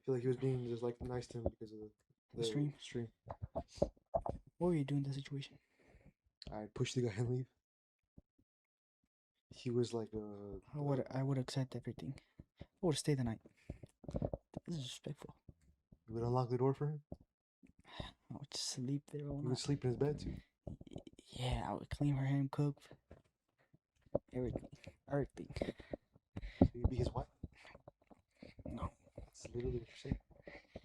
feel like he was being just like nice to him because of the stream. What were you doing in that situation? I pushed the guy and leave. He was like I would accept everything. I would stay the night. This is disrespectful. You would unlock the door for him. I would just sleep there all night. He would sleep in his bed too. Yeah, I would clean for him, cook, everything. So you'd be his wife. No. That's literally what you're saying.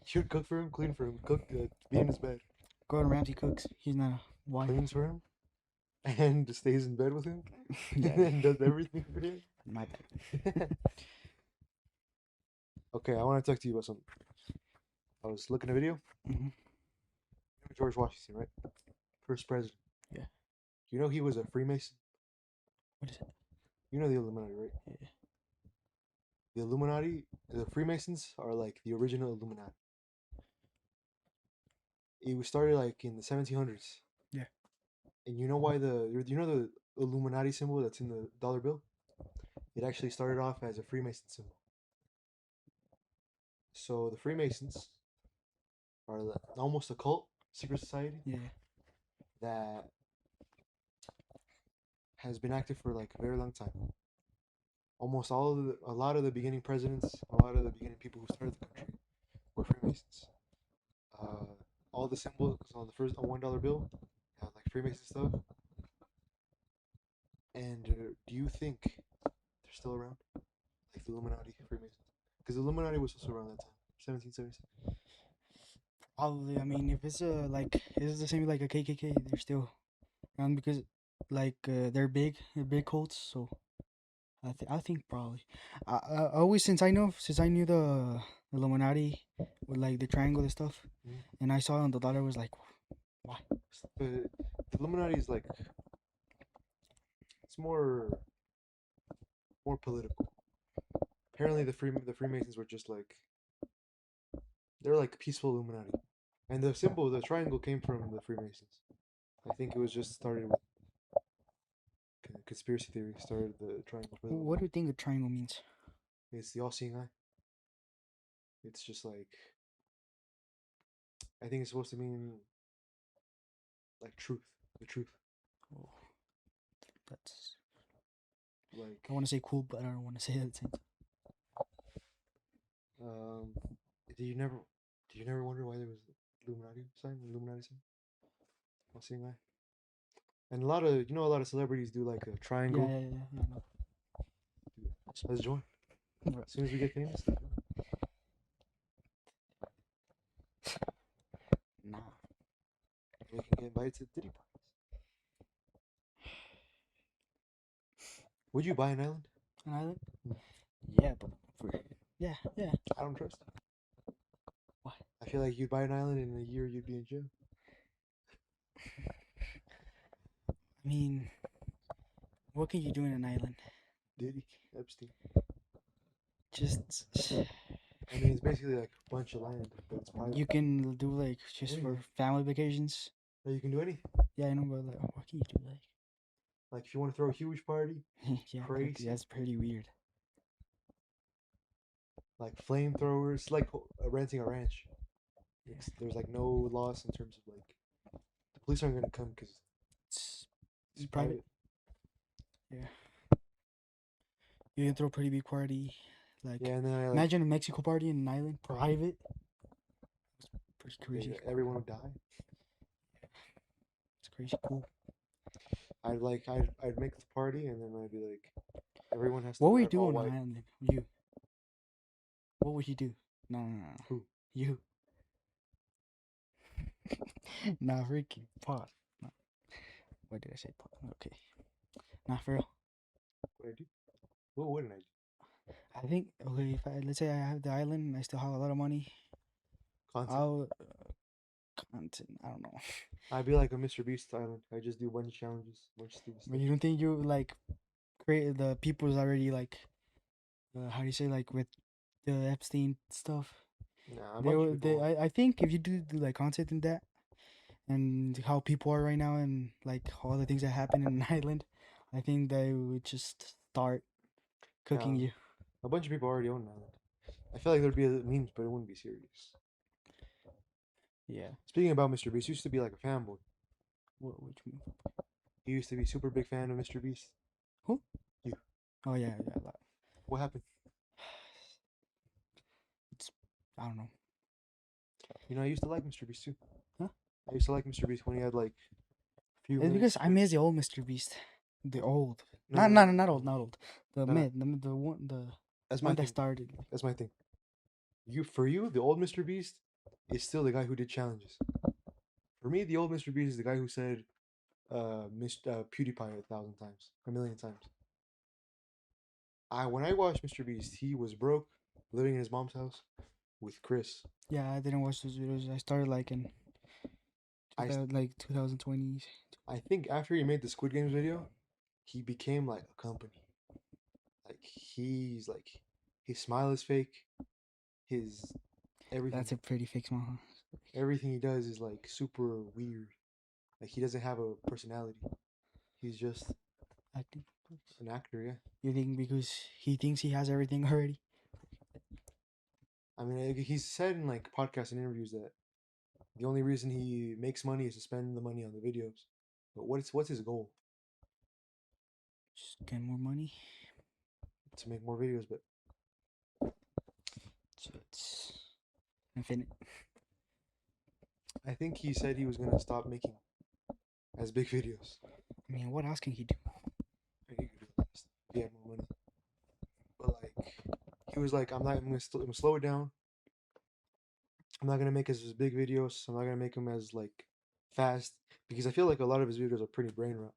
You'd cook for him, clean for him, cook, be in his bed. Gordon Ramsay cooks. He's not a wife. Cleans for him, and stays in bed with him, Yeah. and does everything for him. My bad. Okay, I want to talk to you about something. I was looking at a video. Mm-hmm. George Washington, right? First president. Yeah. You know he was a Freemason? What is it? You know the Illuminati, right? Yeah. The Illuminati, the Freemasons are like the original Illuminati. It was started like in the 1700s. Yeah. And you know why the Illuminati symbol that's in the dollar bill? It actually started off as a Freemason symbol. So the Freemasons are almost a cult, secret society. Yeah. That has been active for like a very long time. Almost a lot of the beginning presidents, a lot of the beginning people who started the country were Freemasons. All the symbols on on $1 bill have like Freemason stuff. And do you think they're still around, like the Illuminati, Freemasons? Because the Illuminati was also around that time, 1776. Probably. I mean, if it's like, it's the same like a KKK, they're still around because like they're big cults. So I think probably. I always since I knew the Illuminati with like the triangle and stuff, and I saw it on the dollar, was like, why? The Illuminati is like, it's more political. Apparently, the Freemasons were just like, they're like peaceful Illuminati, and the symbol, the triangle, came from the Freemasons. I think it was just started with conspiracy theory. Started the triangle. What do you think a triangle means? It's the all-seeing eye. It's just like, I think it's supposed to mean like truth, the truth. Oh, that's like. I want to say cool, but I don't want to say it at the same time. Do you never wonder why there was Illuminati sign? All-seeing eye. And a lot of celebrities do like a triangle. Yeah, I know. Let's join. As soon as we get famous. Nah. We can get invited to Diddy parties. Would you buy an island? An island? Yeah, but yeah. I don't trust it. Why? I feel like you'd buy an island and in a year you'd be in jail. I mean, what can you do in an island? Diddy, Epstein. Just. I mean, it's basically like a bunch of land, but it's private. You can do like just for family vacations. No, you can do anything. Yeah, I know, but like, what can you do like if you want to throw a huge party? Yeah, crazy. That's pretty weird. Like flamethrowers, like renting a ranch. Yeah. There's like no loss in terms of like the police aren't gonna come because it's private. Yeah. You can throw a pretty big party. Like, yeah, and then imagine a Mexico party in an island, private. It's pretty crazy. Yeah, everyone would die. It's crazy cool. I'd make the party and then I'd be like, everyone has to. What would you do on an island? You. What would you do? No. Who? You. Nah, freaking pause. No. Why did I say pause? Okay. Nah, for real. What would I do? What wouldn't I do? I think, okay, let's say I have the island and I still have a lot of money. Content? Content, I don't know. I'd be like a Mr. Beast island. I just do a bunch of challenges, bunch of stupid stuff. But you don't think you, like, create the people's already, like, how do you say, like, with the Epstein stuff? Nah, I think if you do, like, content in that, and how people are right now, and, like, all the things that happen in an island, I think they would just start cooking you. A bunch of people already own an island. I feel like there'd be memes, but it wouldn't be serious. Yeah. Speaking about Mr. Beast, he used to be like a fanboy. Which one? He used to be super big fan of Mr. Beast. Who? You. Oh yeah, yeah. What happened? It's I don't know. You know, I used to like Mr. Beast too. Huh? I used to like Mr. Beast when he had like a few It's million because I subscribers. miss the old Mr. Beast. The old. No, no, no, Not old, not old. The no, no. mid, the That's my one that thing. started. That's my thing. For you, the old Mr. Beast is still the guy who did challenges. For me, the old Mr. Beast is the guy who said PewDiePie 1,000 times, a million times. When I watched Mr. Beast, he was broke, living in his mom's house with Chris. Yeah, I didn't watch those videos. I started like in I 2020s. I think after he made the Squid Games video, he became like a company. Like he's like his smile is fake. His everything That's a pretty fake smile. everything he does is like super weird. Like he doesn't have a personality. He's just Acting. an actor, yeah. You think because he thinks he has everything already? I mean, he's said in like podcasts and interviews that the only reason he makes money is to spend the money on the videos. But what's his goal? Just get more money. To make more videos, but So it's infinite. I think he said he was gonna stop making as big videos. I mean, what else can he do? I think he could do that stuff if he had more money. But like, he was like, I'm gonna slow it down. I'm not gonna make as big videos. I'm not gonna make them as like fast because I feel like a lot of his videos are pretty brain rot.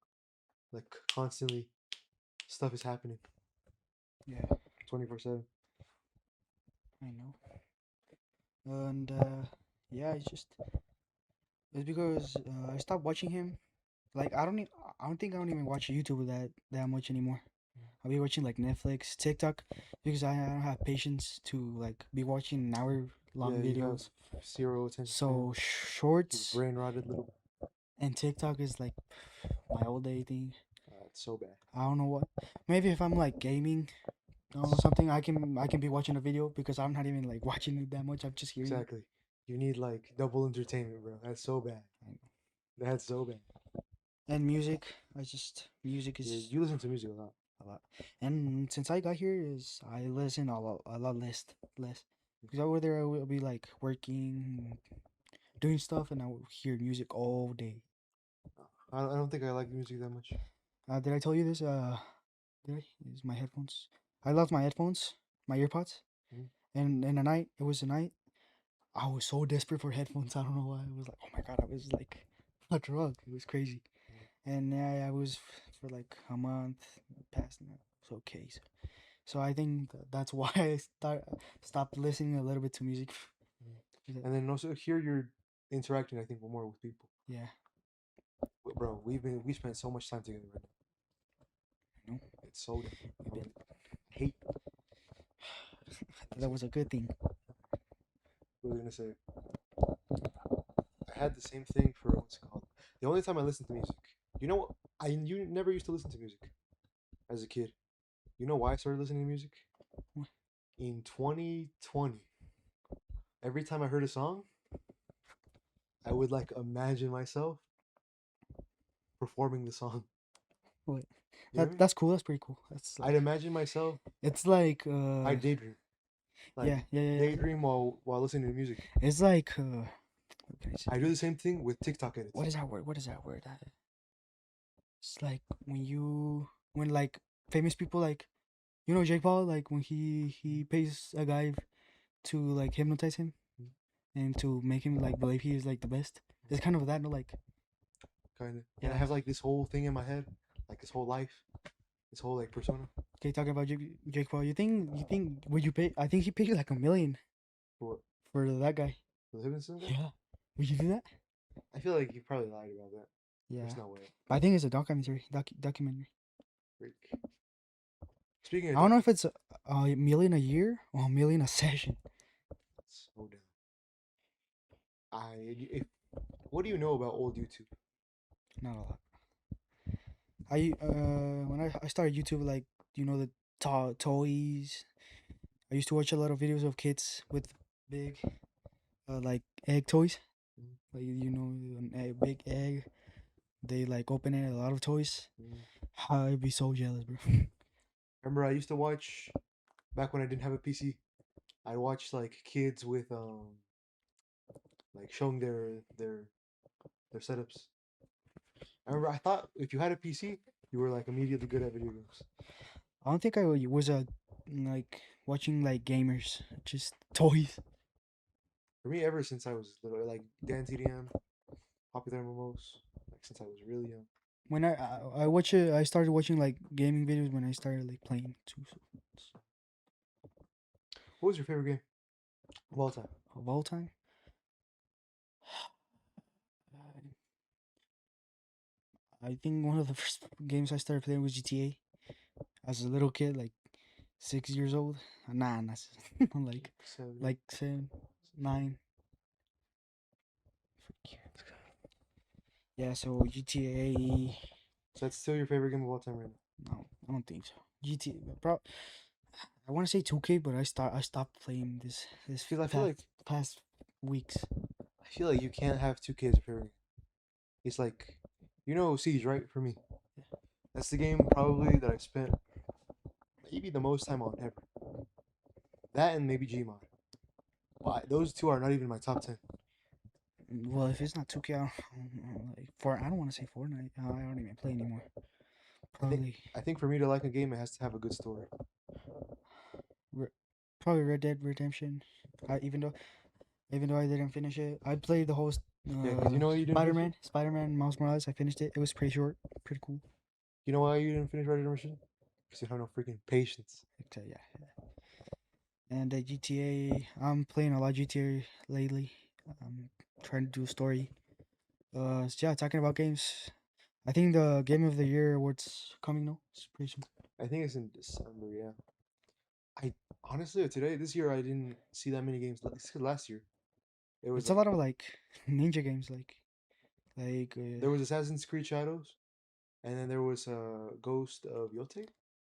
Like constantly, stuff is happening Yeah, 24/7. I know. And yeah, it's because I stopped watching him. Like I don't think I don't even watch YouTube that much anymore. I'll be watching like Netflix, TikTok, because I don't have patience to like be watching an hour long Yeah, you have videos. zero attention span. So You're shorts brain rotted little. and TikTok is like my all day thing. It's so bad. I don't know what. Maybe if I'm like gaming or something, I can be watching a video because I'm not even like watching it that much. I'm just hearing it. Exactly. You need like double entertainment, bro. That's so bad. I know. That's so bad. And music, music Yeah, is you listen to music a lot. a lot. And since I got here, is I listen a lot less. Because over there I will be like working, doing stuff, and I will hear music all day. I don't think I like music that much. Did I tell you this? Did I? Is my headphones? I love my headphones, my earpods. Mhm. And in the night, it was a night. I was so desperate for headphones. I don't know why. I was like, oh my god, I was like a drug. It was crazy. And I was for like a month past that. It's okay. So I think that's why I stopped listening a little bit to music. And then also here you're interacting, I think, more with people. Yeah, Bro, we spent so much time together right now. I know. It's so damn. We I been- hate. that was a good thing. What was I gonna say? I had the same thing for what's it called? The only time I listened to music. You know what? You never used to listen to music as a kid. You know why I started listening to music? Why? In 2020, every time I heard a song, I would like imagine myself performing the song. Wait, You know what I mean? that's cool. That's pretty cool. That's I'd like imagine myself. it's like I daydream, like yeah. daydream while listening to music. It's like what can I say? I do the same thing with TikTok edits. What is that word? What is that word? It's like when like famous people like Jake Paul like when he pays a guy to like hypnotize him Mhm. and to make him like believe he is like the best. It's kind of that, no, like Kind of. And I yeah. have like this whole thing in my head, like this whole life, this whole like persona. Okay, talking about Jake Paul, you think would you pay? I think he paid like 1 million For what? for that guy. For the Higginson guy? Yeah, would you do that? I feel like he probably lied about that. Yeah, There's no way. I think it's a documentary. Freak. Speaking I of don't know doc, if it's a million a year or 1 million a session. so down. If what do you know about old YouTube? Not a lot. When I started YouTube, like the toys, I used to watch a lot of videos of kids with big, like egg toys. Mm, Like an egg, big egg. They like open it, a lot of toys. mm. I'd be so jealous, bro. Remember, I used to watch back when I didn't have a PC. I watched like kids with like showing their setups. I remember I thought if you had a PC, you were like immediately good at video games. I don't think I was like watching like gamers, just toys. For me, ever since I was little, like Dance EDM, Popular MMOs, like since I was really young. When I watch it, I started watching like gaming videos when I started like playing too. So What was your favorite game of all time? of all time, I think one of the first games I started playing was GTA. As a little kid, like 6 years old. Nah, not like Seven. like 7, 9. Yeah, so GTA. So that's still your favorite game of all time right now. No, I don't think so. GTA, bro. I want to say 2K, but I stopped playing this Because I feel past like past weeks. you can't have two K as a favorite game. It's like you know Siege, right? For me, that's the game probably that I spent maybe the most time on ever. That and maybe Gmod. Why? Those two are not even my top 10. Well, if it's not 2K, like I don't want to say Fortnite. I don't even play anymore. I think Probably, I think for me to like a game, it has to have a good story. Re- probably Red Dead Redemption. Even though I didn't finish it, I played the whole Yeah, because you know why you didn't finish it? Spider-Man, Miles Morales. I finished it. It was pretty short, pretty cool. You know why you didn't finish Red Dead Redemption? Because you have no freaking patience. Yeah. And GTA, I'm playing a lot of GTA lately. I'm trying to do a story. So yeah, talking about games. I think the Game of the Year awards coming now. It's pretty soon. I think it's in December. Yeah. I honestly this year I didn't see that many games. It's 'cause last year it was It's a like lot of like ninja games, there was Assassin's Creed Shadows, and then there was Ghost of Yote.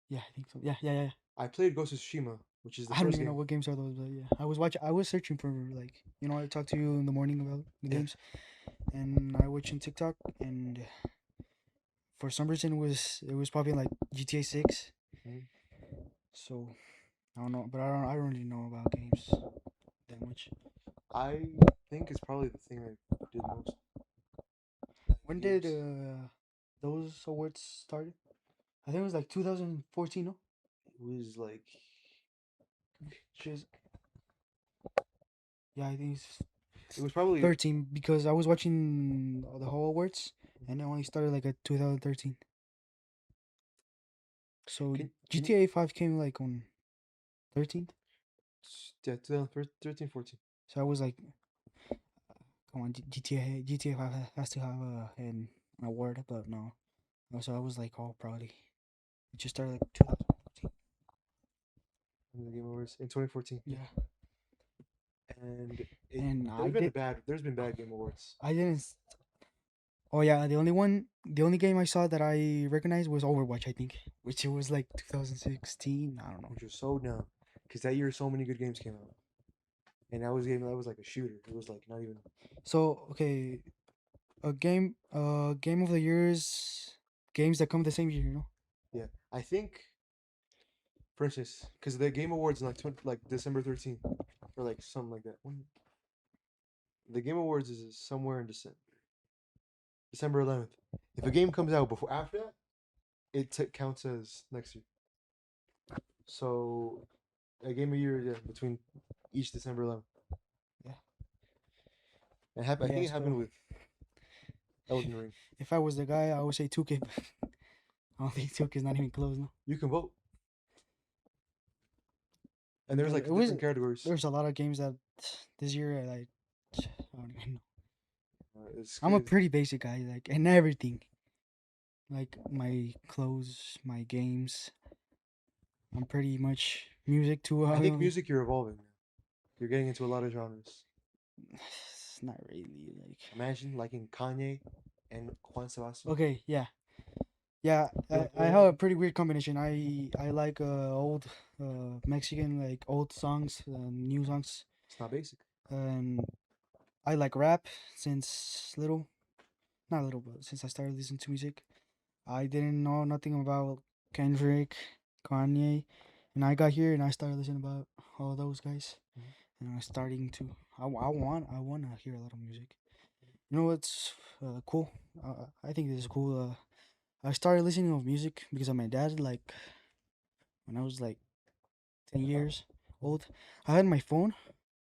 yeah, I think so. Yeah. I played Ghost of Tsushima, which is the I don't first even know game. what games are those, but yeah, I was searching for like I talked to you in the morning about the Yeah. games, and I watched on TikTok, and for some reason it was popping like GTA 6. Mhm. So I don't know, but I don't really know about games that much. I think it's probably the thing I did most. Like When did games. those awards started? I think it was like 2014, no? It was like Just yeah, I think it's it was probably 13 because I was watching the whole awards and it only started like at 2013. So can you GTA 5 came like on 13th. yeah 2013 14. So I was like, come on, GTA 5 has to have an award, but no. So I was like, oh, probably it just started like 2014. In the Game Awards in 2014. Yeah, And it and there's been bad Game Awards, I didn't. Oh yeah, the only game I saw that I recognized was Overwatch. I think, which it was like 2016. I don't know. which was so dumb because that year so many good games came out, and that was like a shooter. It was like not even So okay, game of the years, games that come the same year. yeah. I think for instance, because the Game Awards in like like December 13th or like something like that. The Game Awards is somewhere in December 11th. If a game comes out before after that, it counts as next year. So a game a year, yeah, between each December 11th. Yeah, I but yeah. think it happened So with Elden Ring. if I was the guy, I would say 2K. But I don't think 2K is not even close now. You can vote, and there's But like it was different categories. there's a lot of games that this year I don't even know. It's I'm a crazy. pretty basic guy, like and everything, like my clothes, my games. I'm pretty much music too. I think music you're evolving now. You're getting into a lot of genres. It's not really like Imagine liking Kanye and Juan Sebastian. okay, yeah. Yeah, You like I have a old? pretty weird combination. I like old Mexican like old songs, new songs, It's not basic. and I like rap since little, not little, but since I started listening to music. I didn't know nothing about Kendrick, Kanye, and I got here and I started listening about all those guys, Mhm. and I'm starting to. I want to hear a lot of music. You know what's cool? I think this is cool. I started listening to music because of my dad. Like when I was like 10 years Mhm. old, I had my phone.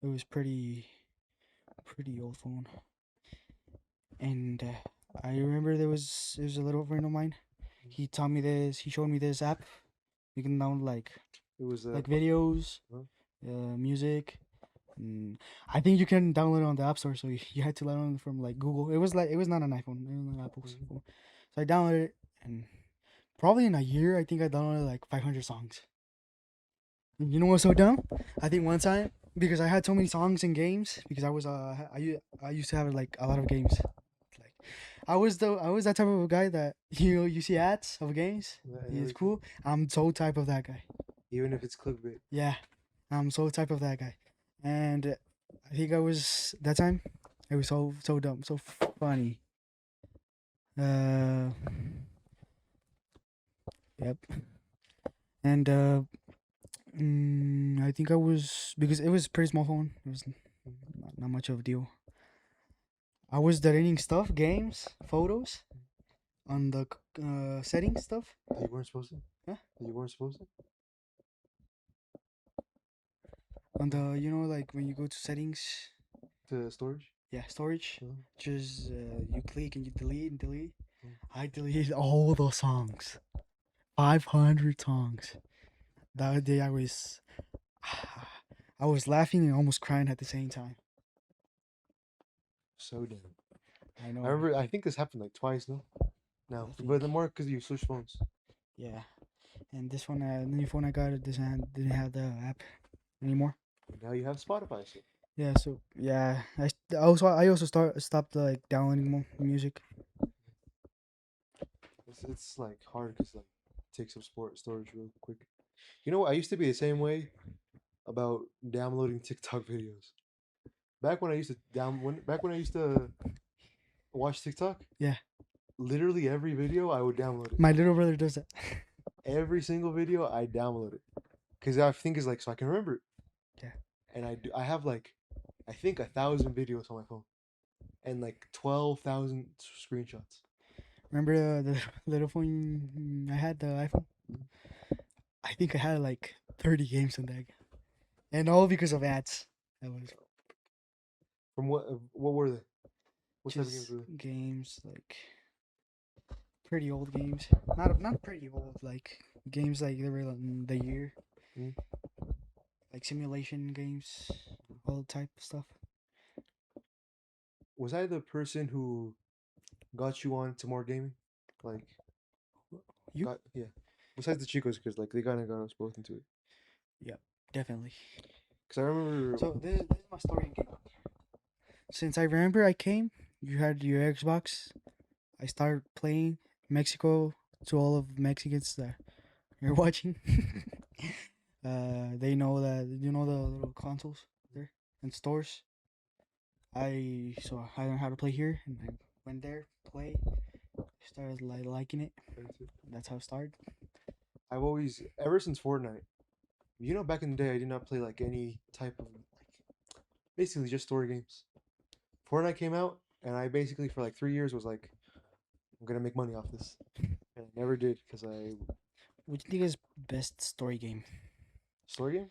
It was pretty old phone, and I remember there was a little friend of mine. He taught me this. He showed me this app. You can download It was like videos, huh? music. And I think you can download it on the App Store. So you had to download it from like Google. It was not an iPhone. It was an Apple's Mhm. phone. So I downloaded it, and probably in a year, I think I downloaded like 500 songs. You know what's so dumb? I think one time because I had so many songs and games because I used to have like a lot of games. Like I was that type of a guy that you see ads of games. Yeah, and It's everything. cool. I'm so type of that guy. Even if it's clickbait. Yeah, I'm so type of that guy. And I think I was that time. It was so dumb, so funny. Uh, yep. And I think I was because it was a pretty small phone. It was Mhm. not much of a deal. I was deleting stuff, games, photos on the settings stuff. That you weren't supposed to. Huh? That you weren't supposed to. On the like when you go to settings, To storage. yeah, storage. Uh-huh. Just you click and you delete and delete. Mhm. I deleted all the songs, 500 songs. That day I was laughing and almost crying at the same time. So damn. I I know, right? remember. I think this happened like twice. No. I Now, but the think more because you switch phones. yeah. And this one, the new phone I got, it didn't have the app anymore. And now you have Spotify. So Yeah, so yeah, I also stopped like downloading more music. it's like hard because like it takes up storage real quick. You know what? I used to be the same way about downloading TikTok videos. Back when I used to back when I used to watch TikTok, Yeah, literally every video I would download it. my little brother does that. Every single video I download it because I think is like so I can remember it. Yeah, And I have like I think 1,000 videos on my phone and like 12,000 screenshots. remember the little phone I had, the iPhone. I think I had like 30 games on that, and all because of ads. That was From what were they? What type of games just were games like pretty old games. Not pretty old, like games like they were in the year, they? like simulation games, all type of stuff. Was I the person who got you on to more gaming? Like You? got yeah. Besides the Chicos, because like they kind of got us both into it. Yeah, definitely. Because I remember So this is my story in game. Since I remember I came, you had your Xbox. I started playing Mexico to all of Mexicans that you're watching. They know that the little consoles there and stores. I learned how to play here, and I went there, play, started like liking it. That's how it started. I've always ever since Fortnite. You know, back in the day, I did not play like any type of like basically just story games. Fortnite came out, and I basically for like 3 years was like, I'm gonna make money off this, and I never did because I What do you think is best story game? story game.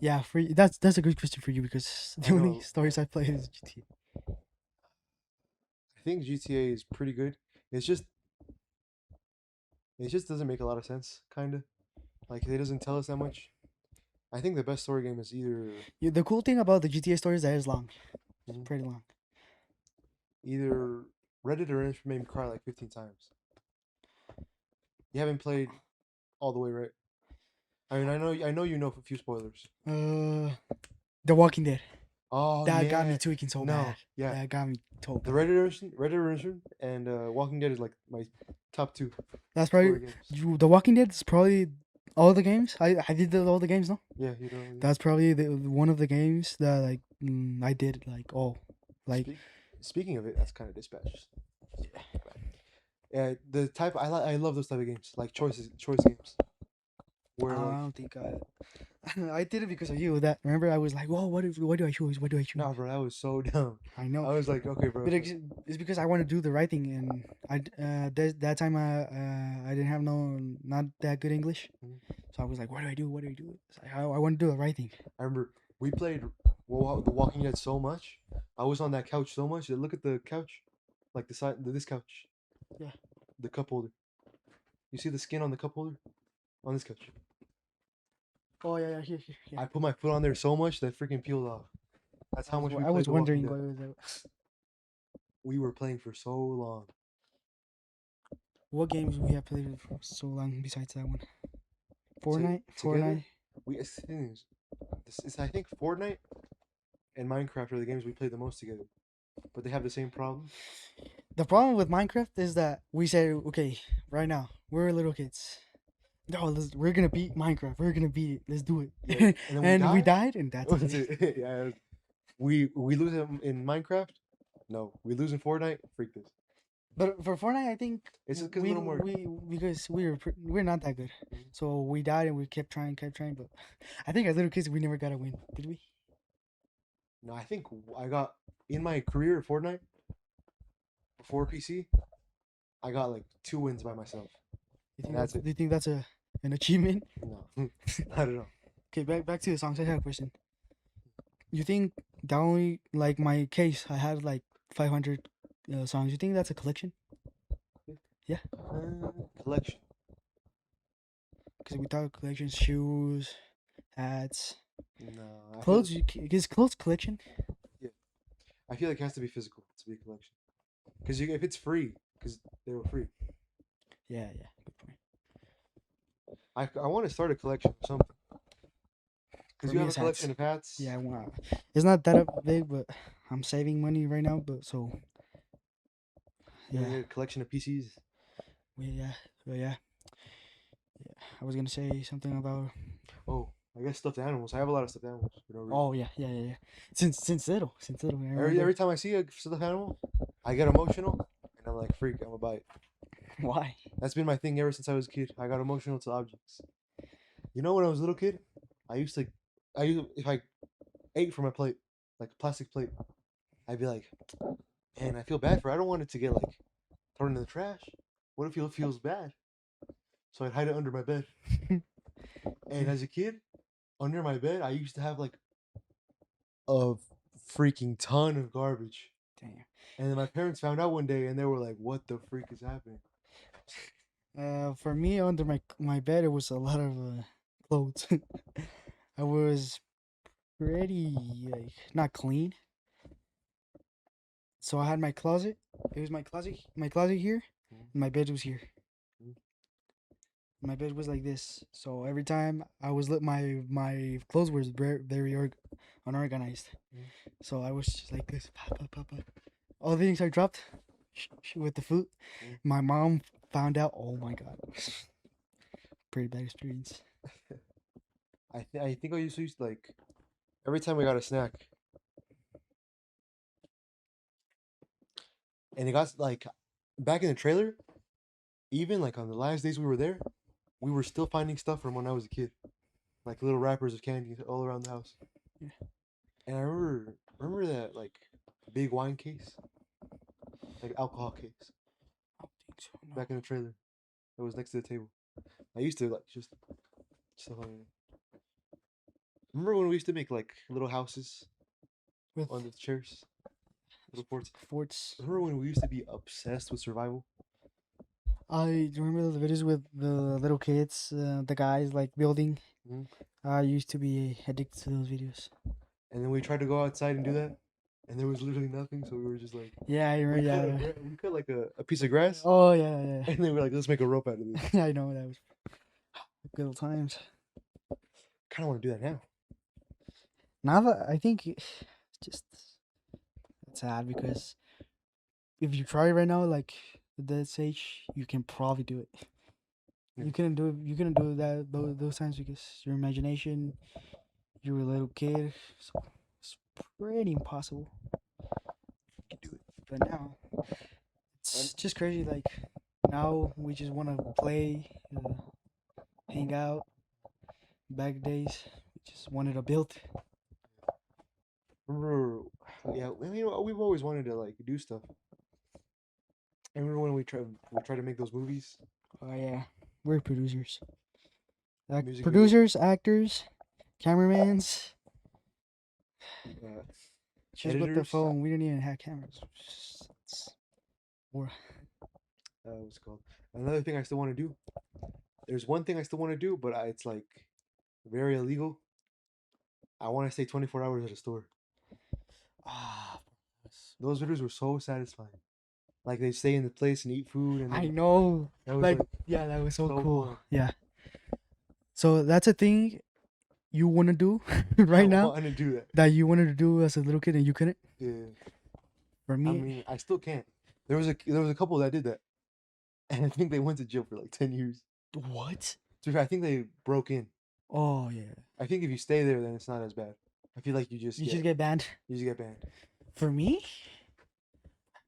Yeah, for you, that's a good question for you because I the only know. stories I played is GTA. I think GTA is pretty good. It's just it just doesn't make a lot of sense, kind of. Like it doesn't tell us that much. I think the best story game is Yeah, the cool thing about the GTA story is that it's long. It's mhm, pretty long. either Reddit or Infinite made me cry like 15 times. You haven't played all the way, right? I mean, I know you know a few spoilers. Uh, The Walking Dead. Oh That got me yeah. tweaking so bad. No, yeah. That got me so The bad. Red Dead Redemption, and Walking Dead is like my top two That's story probably games. The Walking Dead is probably all the games. I did all the games. No, Yeah, you know. Yeah. that's probably one of the games that like I did like like Speak, Speaking of it, that's kind of dispatches. Yeah, the type I love those type of games, like choice games, I where like don't think I did it because of you. That remember I was like, whoa, what do I choose? What do I choose? no, bro, that was so dumb. I know, I was like, okay, bro. but it's because I want to do the right thing, and that time I didn't have not that good English, Mhm. so I was like, what do I do? What do I do? It's like, I want to do the right thing. I remember we played The Walking Dead so much. I was on that couch so much. Look at the couch, like the side, this couch, Yeah. the cup holder. You see the skin on the cup holder on this couch. Oh yeah, here, yeah. I put my foot on there so much that freaking peeled off. That's how much we I played was The Walking wondering Dead. what was that. We were playing for so long. What games we have played for so long besides that one? Together, Fortnite. it's, I think Fortnite and Minecraft are the games we play the most together. But they have the same problem. The problem with Minecraft is that we said, okay, right now we're little kids. No, we're gonna beat Minecraft. We're gonna beat it. Let's do it. Yeah, and then we And we die. died, and that's That's it. it. Yeah, we lose in Minecraft. No, we lose in Fortnite. Freak this. But for Fortnite, I think It's just because a little more. we because we're not that good, Mhm. so we died and we kept trying. But I think as little kids we never got a win, did we? No, I think I got in my career at Fortnite before PC. I got like 2 wins by myself, and that's it. Do you think that's an achievement? No, not at all. Okay, back to the songs. I have a question. You think that only like my case? I had like 500 songs. You think that's a collection? Yeah, Collection. because we thought collections, shoes, hats, No, I feel clothes. Is clothes collection? yeah. I feel like it has to be physical to be a collection. Because if it's free, because they were free. Yeah, good point. I want to start a collection of something. For Because you me, have a it's hats. collection of hats. Yeah, I want. It's not that big, but I'm saving money right now. But so You yeah, need a collection of PCs. yeah, yeah. I was gonna say something about. Oh, I guess stuffed animals. I have a lot of stuffed animals for no reason. Oh yeah. Since little, I Every remember. time I see a stuffed animal, I get emotional, and I'm like, freak, I'm gonna buy it. Why? That's been my thing ever since I was a kid. I got emotional to objects. You know, when I was a little kid, I used to, if I ate from a plate, like a plastic plate, I'd be like, man, I feel bad for. I don't want it to get like thrown in the trash. What if it feels bad? So I'd hide it under my bed. And as a kid, under my bed, I used to have like a freaking ton of garbage. Damn. And then my parents found out one day, and they were like, "What the freak is happening?" For me, under my bed, it was a lot of clothes. I was pretty like not clean, so I had my closet. It was my closet here, and my bed was here. Mhm. My bed was like this, so every time I was my clothes were very unorganized. Mhm. So I was just like this, all the things I dropped with the food. Mhm. My mom found out. Oh my god, pretty bad experience. I think I used to like every time we got a snack, and it got like back in the trailer. Even like on the last days we were there, we were still finding stuff from when I was a kid, like little wrappers of candy all around the house. Yeah. And I remember that like big wine case, like alcohol case, I don't think so. No. back in the trailer that was next to the table. I used to like just stuff like that. Remember when we used to make like little houses With on the chairs, little forts? forts. Remember when we used to be obsessed with survival? I remember the videos with the little kids, the guys like building. Mhm. I used to be addicted to those videos. And then we tried to go outside and do that, and there was literally nothing. So we were just like, Yeah, I remember. Yeah. we cut like a piece of grass, Oh yeah. and then we're like, let's make a rope out of this. I know that was good old times. Kind of want to do that now. Now that I think just it's sad because if you try right now, like at this age, you can probably do it. Yeah. You couldn't do it. You couldn't do that those times because your imagination. You were a little kid, so it's pretty impossible. You can do it, but now And it's just crazy. Like now we just want to play, hang out. Back days, we just wanted to build. remember, yeah, I mean, we've always wanted to like do stuff. I remember when we tried to make those movies, Oh yeah, we're producers, music videos. producers, actors, cameramans. uh, Just with the Editors. phone, we didn't even have cameras. Or What's it called? Another thing I still want to do. There's one thing I still want to do, but it's like very illegal. I want to stay 24 hours at a store. ah, Those videos were so satisfying. Like they stay in the place and eat food, and I then know. that was Like like yeah, that was so so cool. fun. Yeah. So that's a thing you want to do I right now want to do that. that you wanted to do as a little kid and you couldn't. Yeah. For I me, mean, I still can't. There was a couple that did that, and I think they went to jail for like 10 years. what? To be fair, I think they broke in. Oh yeah, I think if you stay there, then it's not as bad. I feel like you just you get just get banned. you just get banned. For me,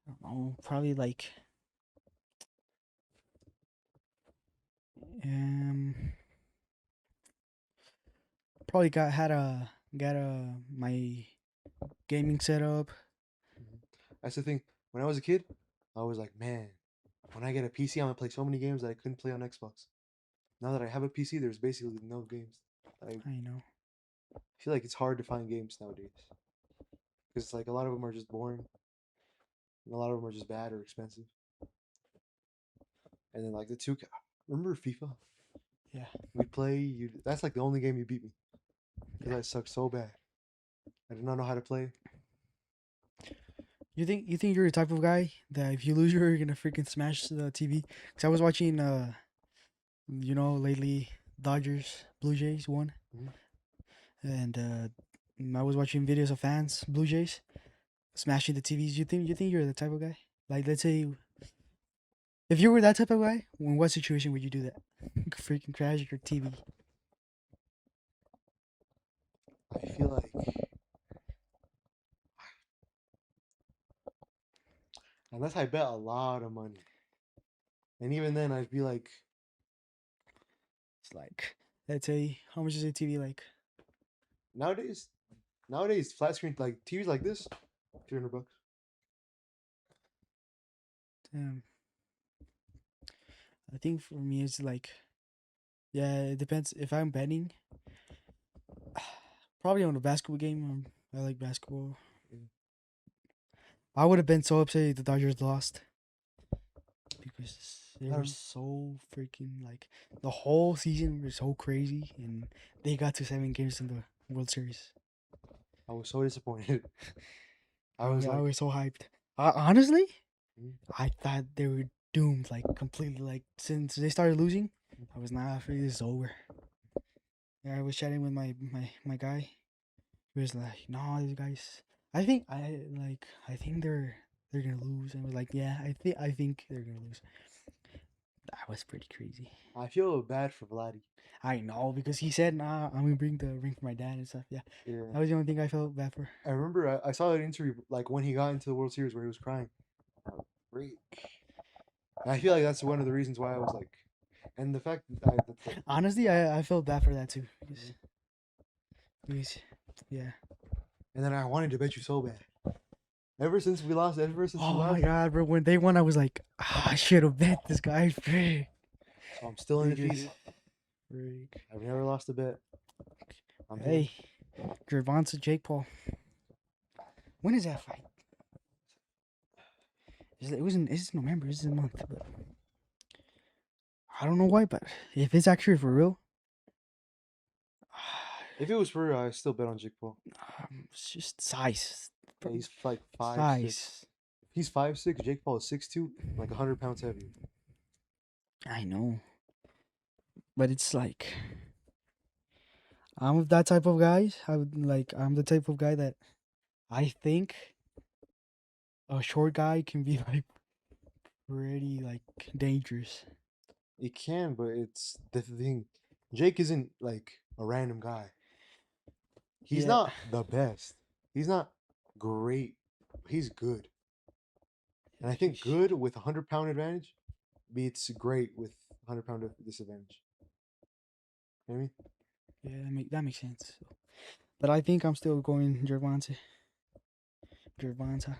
I don't know, probably like um, probably got a my gaming setup. Mhm. That's the thing. When I was a kid, I was like, man, when I get a PC, I'm gonna play so many games that I couldn't play on Xbox. Now that I have a PC, there's basically no games. I I know. feel like it's hard to find games nowadays because like a lot of them are just boring, and a lot of them are just bad or expensive. And then like the two, remember FIFA? Yeah. We'd play. You. That's like the only game you beat me because Yeah. I sucked so bad. I did not know how to play. You think you're the type of guy that if you lose, you're gonna freaking smash the TV? Cause I was watching lately Dodgers Blue Jays won, Mhm. and I was watching videos of fans Blue Jays smashing the TVs. You think you're the type of guy? Like let's say if you were that type of guy, in what situation would you do that? Freaking crash your TV. I feel like unless I bet a lot of money, and even then I'd be like, It's like let's say how much is a TV like? nowadays, nowadays flat screen like TVs like this, $300. Um, I think for me it's like yeah, it depends. If I'm betting, probably on a basketball game. I like basketball. Yeah. I would have been so upset if the Dodgers lost because they I were don't. so freaking like the whole season was so crazy, and they got to 7 games in the World Series. I was so disappointed. I I was was, I like, was so hyped. Honestly, mm, I thought they were doomed, like completely. Like since they started losing, I was not afraid this is over. Yeah, I was chatting with my guy. He was like, "No, these guys. I think they're gonna lose." And we're like, "Yeah, I think they're gonna lose." That was pretty crazy. I feel bad for Vladdy. I know because he said, "Nah, I'm gonna bring the ring for my dad and stuff." Yeah, Yeah. that was the only thing I felt bad for. I remember I saw an interview like when he got into the World Series where he was crying. Freak. And I feel like that's one of the reasons why I was like, and the fact that Honestly, I felt bad for that too. Because yeah. and then I wanted to bet you so bad. Ever since we Oh my lost, god, bro! When they won, I was like, I should have bet this guy. Freak. so I'm still Because- undefeated. Freak. I've never lost a bet. I'm hitting. Hey, Gervonta Jake Paul. When is that fight? It's November. It's a month, but I don't know why. But if it's actually for real, If it was for real, I still bet on Jake Paul. it's just size. Yeah, he's like 5'6". Size. He's 5'6". Jake Paul is 6'2", like 100 pounds heavier. I know, but it's like I'm that type of guy. I'm the type of guy that I think a short guy can be like pretty like dangerous. It can, but it's the thing. Jake isn't like a random guy. He's Yeah, not the best. He's not great. He's good. And I think sheesh. good with a 100 pound advantage beats great with 100 pound disadvantage. You know what I mean? Yeah, that makes sense. But I think I'm still going Gervonta. Gervonta.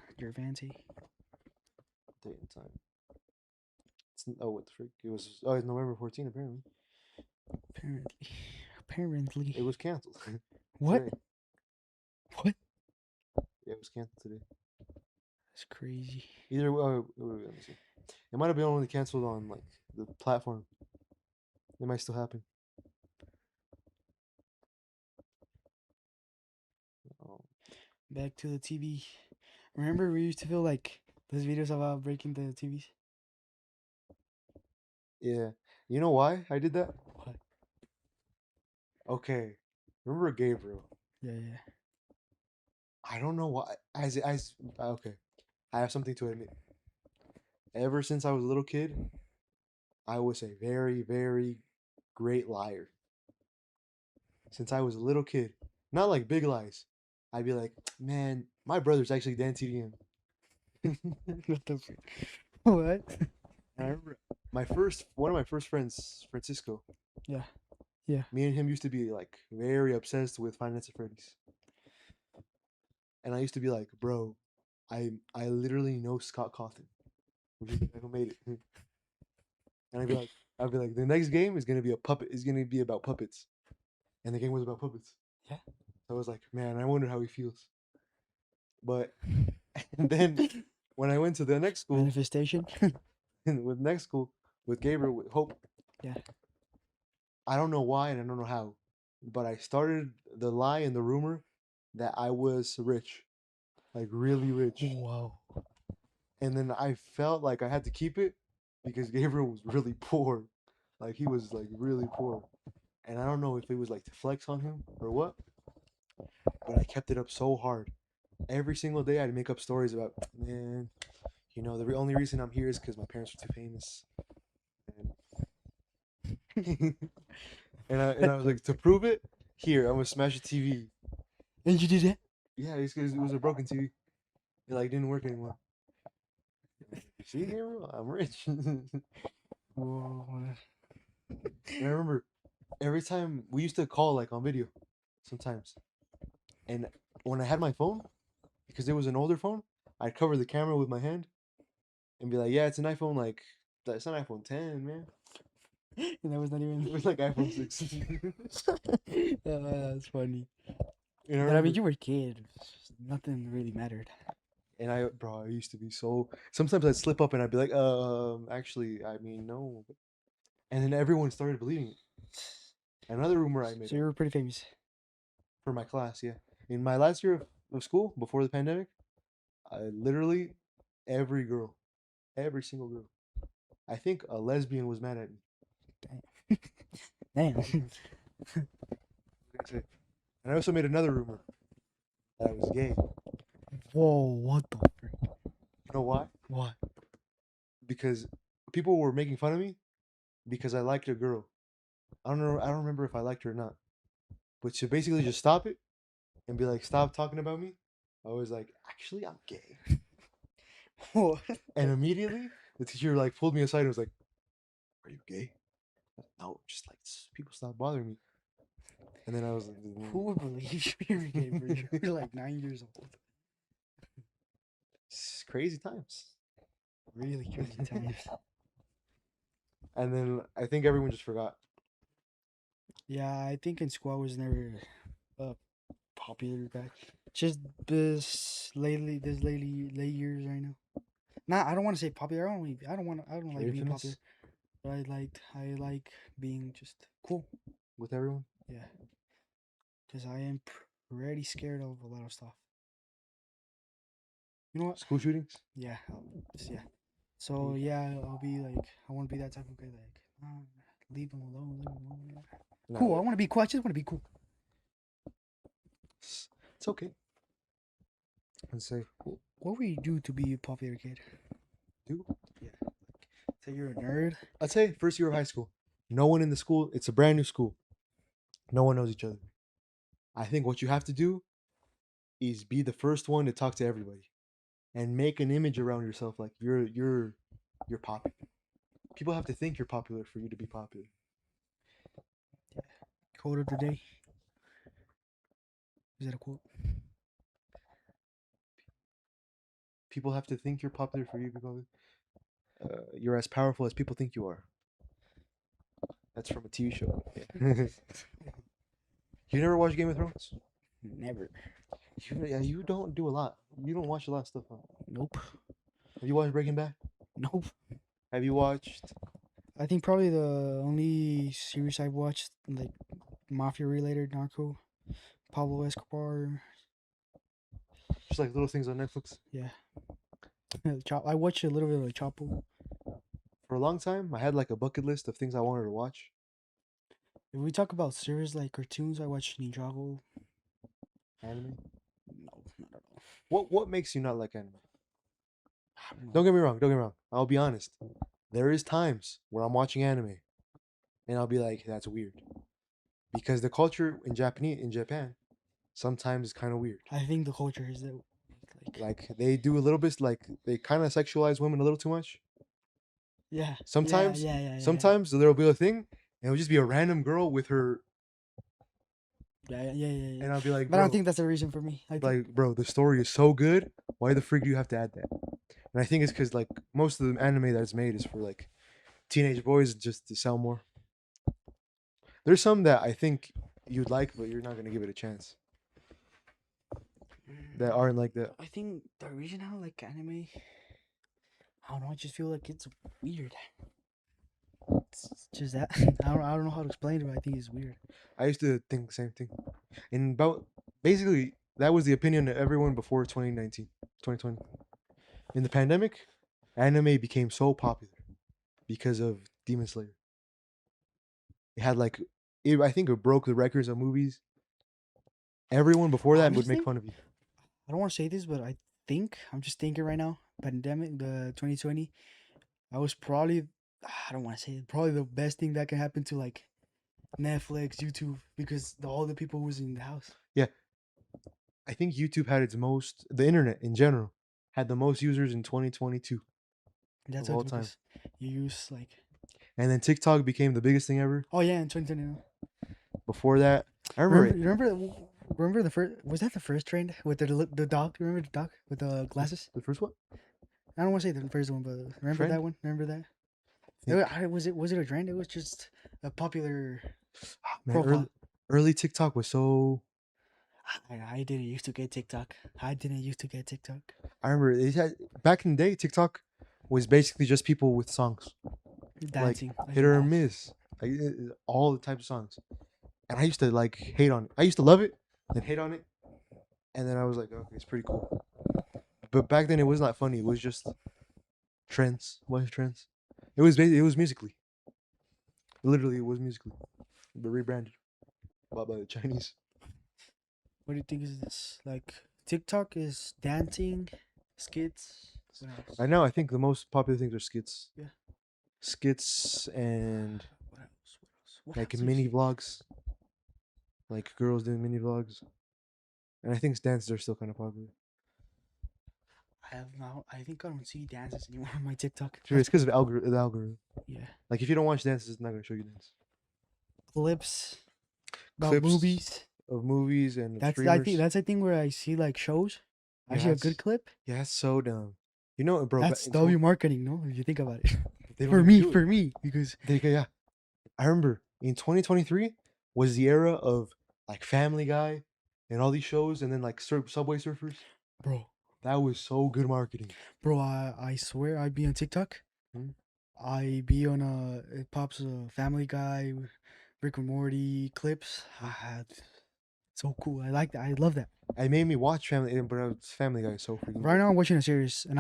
Date and time. Oh, what the frick? It was. Oh, it's November 14th, apparently. Apparently, apparently. It was canceled What? today. What? Yeah, it was canceled today. That's crazy. Either. Let me see. It might have been only canceled on like the platform. It might still happen. Oh, Back to the TV. Remember we used to feel like those videos about breaking the TVs? yeah. You know why I did that? What? Okay. Remember Gabriel? Yeah, yeah. I don't know why. As okay, I have something to admit. Ever since I was a little kid, I was a very, very great liar. Since I was a little kid, not like big lies. I'd be like, man, my brother's actually Dan TDM. What the frick? What? And I remember one of my first friends, Francisco. Yeah, yeah. Me and him used to be like very obsessed with Five Nights at Freddy's, and I used to be like, bro, I literally know Scott Cawthon, which is the guy who made it. And I'd be like, the next game is gonna be a puppet. Is gonna be about puppets, and the game was about puppets. Yeah. So I was like, man, I wonder how he feels. But and then when I went to the next school, Manifestation. with next school with Gabriel with Hope, Yeah. I don't know why and I don't know how, but I started the lie and the rumor that I was rich, like really rich, Whoa. and then I felt like I had to keep it because Gabriel was really poor, like he was like really poor, and I don't know if it was like to flex on him or what, but I kept it up so hard. Every single day I'd make up stories about, man, the only reason I'm here is because my parents were too famous, and and I was like, to prove it, here I'm gonna smash a TV. And you did that? Yeah, it's because it was a broken TV. It like didn't work anymore. You see, Gabriel, I'm rich. And Whoa. I remember every time we used to call like on video, sometimes, and when I had my phone, because it was an older phone, I'd cover the camera with my hand and be like, "Yeah, it's an iPhone. Like, that's an iPhone 10, man. And that was not even. It was like iPhone 6." That's funny. And I But I mean, remember, you were a kid. Nothing really mattered. and bro, I used to be so. Sometimes I'd slip up and I'd be like, actually, I mean, no. And then everyone started believing it. Another rumor I made So up you were pretty famous. for my class, yeah. In my last year of school, before the pandemic, I literally every girl, every single girl. I think a lesbian was mad at me. Damn. And I also made another rumor that I was gay. Whoa, what the frick? You know why? What? Because people were making fun of me because I liked a girl. I don't know. I don't remember if I liked her or not. But to basically just stop it and be like, stop talking about me. I was like, actually, I'm gay. What? And immediately the teacher like pulled me aside and was like, "Are you gay?" No, just like people stop bothering me. And then I was like, Who would believe you were gay, bro? You're like 9 years old. crazy times. Really crazy times. And then I think everyone just forgot. Yeah, I think in school I was never a popular guy. Just this late years right now. Nah, I don't want to say popular. I don't You're like being popular. infamous But I like being just cool. with everyone. Yeah, because I am pretty scared of a lot of stuff. You know what? School shootings. Yeah, yeah. So yeah, I'll be like, I want to be that type of guy. Like, leave them alone, leave them alone. Cool. I No, want to be cool. I just want to be cool. it's okay. and say, What would you do to be a popular kid? "Do." Yeah. So you're a nerd. I'd say first year of high school, no one in the school. It's a brand new school. No one knows each other. I think what you have to do is be the first one to talk to everybody and make an image around yourself like you're popular. People have to think you're popular for you to be popular. Quote of the day. Is that a quote? People have to think you're popular for you to be popular. You're as powerful as people think you are. That's from a TV show. Yeah. You never watch Game of Thrones? Never. Yeah, you don't do a lot. You don't watch a lot of stuff. Huh? Nope. Have you watched Breaking Bad? Nope. Have you watched I think probably the only series I've watched, like mafia related, Narco, Pablo Escobar. just like little things on Netflix? Yeah. I watched a little bit of Chapo. For a long time, I had like a bucket list of things I wanted to watch. If we talk about series like cartoons, I watched Ninjago. Anime. No, not at all. What makes you not like anime? I don't know. Don't get me wrong. Don't get me wrong. I'll be honest. There is times where I'm watching anime, and I'll be like, "That's weird," because the culture in Japan sometimes is kind of weird. I think the culture is that Like they do a little bit like they kind of sexualize women a little too much. yeah, yeah, Sometimes, yeah, yeah, yeah, sometimes there'll be a thing, and it'll just be a random girl with her, yeah, yeah, yeah, yeah, yeah. and I'll be like, But I don't bro, think that's a reason for me. I think the story is so good. Why the frig do you have to add that? And I think it's because like most of the anime that's made is for like teenage boys just to sell more. There's some that I think you'd like, but you're not gonna give it a chance. That aren't like that. I think the reason I don't like anime, I don't know. I just feel like it's weird. It's just that I don't know how to explain it, but I think it's weird. I used to think the same thing. And about basically that was the opinion of everyone before 2019, 2020. In the pandemic, anime became so popular because of Demon Slayer. It had like I think it broke the records of movies. Everyone before that would make Honestly, fun of you. I don't want to say this, but I think I'm just thinking right now. Pandemic, the 2020, I was probably I don't want to say it, probably the best thing that can happen to like Netflix, YouTube, because all the people was in the house. Yeah, I think YouTube had its most the internet in general had the most users in 2022 That's of all all time. because you use like And then TikTok became the biggest thing ever. oh yeah in 2020. Before that, I remember Remember it. remember the first was that the first trend with the dog? Remember the dog with the glasses? The first one? I don't want to say the first one, but remember Trend? that one? Remember that? I think Was it a trend? It was just a popular man, profile. early TikTok was so I didn't used to get TikTok. I didn't used to get TikTok. I remember it had back in the day TikTok was basically just people with songs. Like Dancing. I hit think or dance. miss. Like all the types of songs. And I used to like hate on it. I used to love it, then hate on it, and then I was like, okay, it's pretty cool. But back then it was not funny. It was just trends. What is trends? It was musically. Literally, it was musically, but rebranded. Bought by the Chinese. What do you think is this? Like TikTok is dancing, skits. What else? Right now, I think the most popular things are skits. Yeah. Skits and What else? What else? What like else mini is vlogs, like girls doing mini vlogs. And I think dances are still kind of popular. I have now. I think I don't see dances anymore on my TikTok. Sure, it's because of the algorithm. Yeah. Like if you don't watch dances, it's not gonna show you dance. Clips about Clips movies. of movies and of That's I think streamers. that's a thing where I see like shows. I Yeah, see a good clip. yeah, it's so dumb. You know, bro. That's In W marketing, no? If you think about it. they don't even do it. For me, because Yeah, I remember in 2023 was the era of like Family Guy and all these shows, and then like Subway Surfers. bro, That was so good marketing. I swear I be on TikTok. Hmm? I be on it pops a Family Guy, Rick and Morty clips. So cool. I like that. I love that. It made me watch Family, but Family Guy is so freaking Right good. now I'm watching a series, and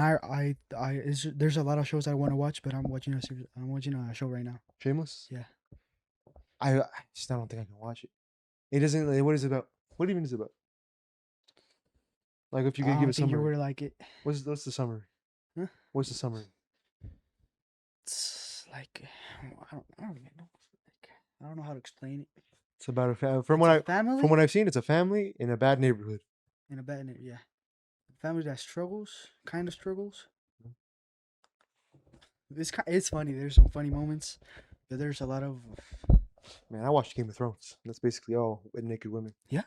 there's a lot of shows I want to watch, but I'm watching a series. I'm watching a show right now. Shameless. Yeah. I just don't think I can watch it. It doesn't. Like, what is it about? What even is it about? Like if you could I give a don't think you summary. would like it. What's the summary? Huh? What's the summary? It's like I don't even know. Like, I don't know how to explain it. It's about a It's a from family what I've seen, it's a family in a bad neighborhood. in a bad yeah. Family that struggles, kind of struggles. It's funny. There's some funny moments, but there's a lot of Man, I watched Game of Thrones. That's basically all with naked women. yeah.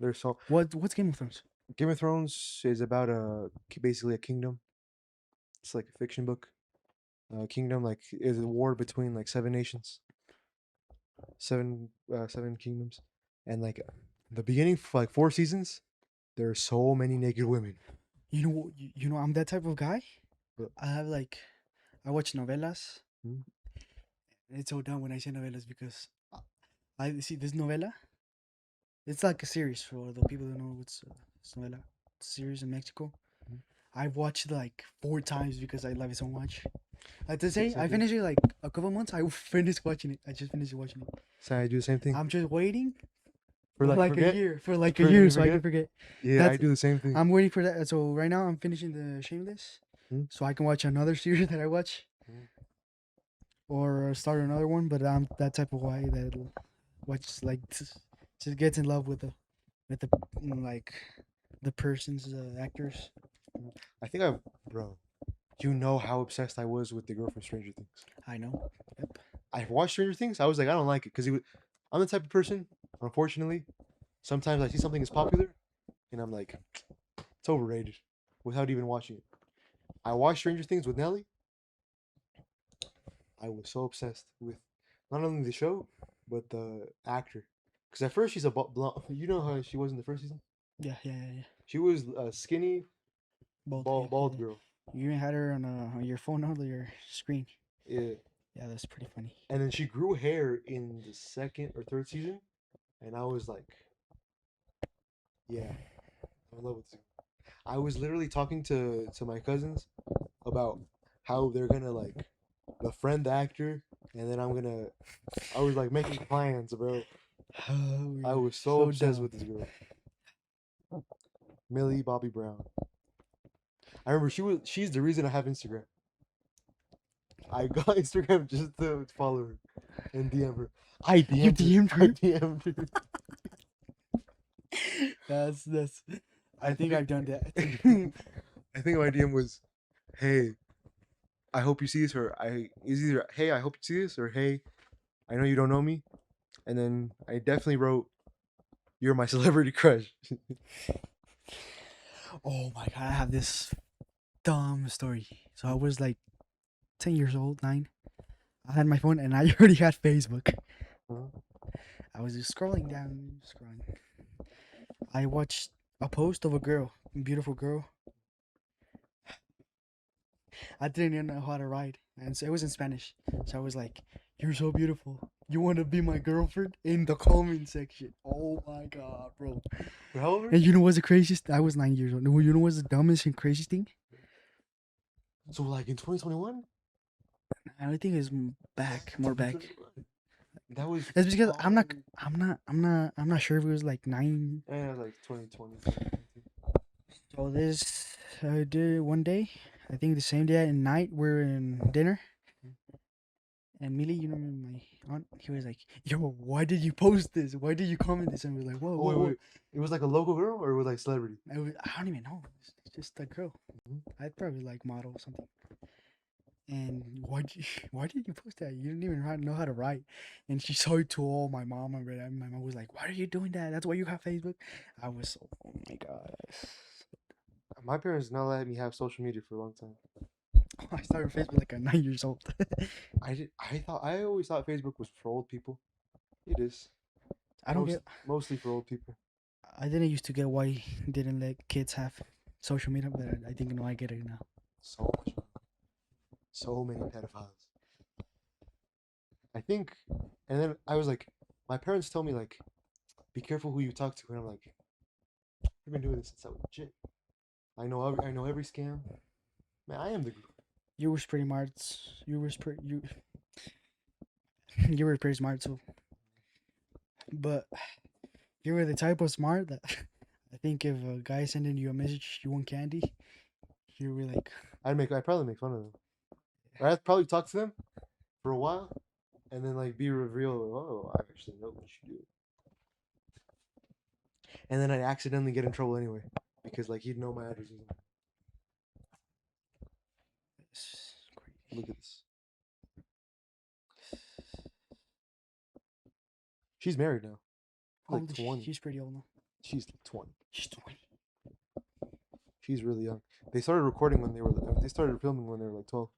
There's so What's Game of Thrones? Game of Thrones is about basically a kingdom. It's like a fiction book. Kingdom like is a war between like seven nations, seven kingdoms, and like the beginning for like 4 seasons, there are so many naked women. You know I'm that type of guy. But, I have like I watch novelas. hmm, It's so dumb when I say novelas because I see this novela. It's like a series for the people that know it's novela. It's a series in Mexico. hmm. I've watched it like 4 times because I love it so much. Like to say, Same I thing. finished it like a couple months. I finished watching it. I just finished watching it. So I do the same thing I'm just waiting for for like like a forget year, for like a for year, you so I can forget. forget. Yeah, I That's do the same thing. I'm waiting for that. So right now I'm finishing the Shameless, Hmm? so I can watch another series that I watch Hmm. or start another one. But I'm that type of guy that watches like just gets in love with the like the person's actors. I think bro, you know how obsessed I was with the girl from Stranger Things. I know. Yep. I watched Stranger Things. I was like, I don't like it because I'm the type of person. Unfortunately, sometimes I see something is popular, and I'm like, it's overrated, without even watching it. I watched Stranger Things with Nelly. I was so obsessed with not only the show, but the actor. Because at first she's a blonde. You know how she was in the first season. Yeah. She was a skinny, Both. Yeah, bald yeah. girl. You even had her on your phone or your screen. Yeah. Yeah, that's pretty funny. And then she grew hair in the second or third season, and I was like, yeah, I'm in love with this. I was literally talking to my cousins about how they're gonna like befriend the actor, and then I was like making plans, bro. Oh, I you're was so so obsessed dumb. with this girl, Millie Bobby Brown. I remember she's the reason I have Instagram. I got Instagram just to follow her and DM her. I You DM'd her. DM'd I her? DM'd her. That's. I I think think I've done that. I think my DM was, "Hey, I hope you see this," or "I is either Hey, I hope you see this," or "Hey, I know you don't know me," and then I definitely wrote, "You're my celebrity crush." Oh my god, I have this dumb story. So I was like 10 years old, 9. I had my phone and I already had Facebook. Huh? I was just scrolling down, scrolling. I watched a post of a girl, a beautiful girl. I didn't even know how to write, and so it was in Spanish. So I was like, "You're so beautiful. You want to be my girlfriend?" In the comment section. Oh my god, bro! How old were And you? you know what's the craziest? I was 9 years old. You know what's the dumbest and craziest thing? So like in 2021? I think it's back, more back. That was It's because probably I'm not sure if it was like 9. like 2020. So this I did one day. I think the same day at night we're in dinner. And Millie, you know my aunt, he was like, "Yo, why did you post this? Why did you comment this?" And we was like, "Whoa, Oh whoa, wait, whoa!" wait. It was like a local girl or it was like celebrity? I don't even know. It's just a girl. Mhm. I'd probably like model or something. And why did you post that? You didn't even know how to write. And she saw it to all my mom. And my mom was like, "Why are you doing that? That's why you have Facebook." I was so, oh my god. My parents not let me have social media for a long time. I started Facebook like at 9 years old. I always thought Facebook was for old people. It is. I don't get. Mostly for old people. I didn't used to get why didn't let kids have social media, but I think I get it now. So much. So many pedophiles. I think, and then I was like, my parents tell me like, be careful who you talk to, and I'm like, I've been doing this since I was legit. I know every scam. Man, I am the guru. You were pretty smart. You were pretty smart too. But you were the type of smart that I think if a guy sending you a message, you want candy, you were like, I'd probably make fun of them. Or I'd probably talk to them for a while, and then like be revealed. Oh, I actually know what you do. And then I'd accidentally get in trouble anyway, because like he'd know my address. "It's crazy." Look at this. She's married now. How Like old is she? 20. She's pretty old now. She's like 20. She's 20. She's really young. They started recording when they started filming when they were like 12.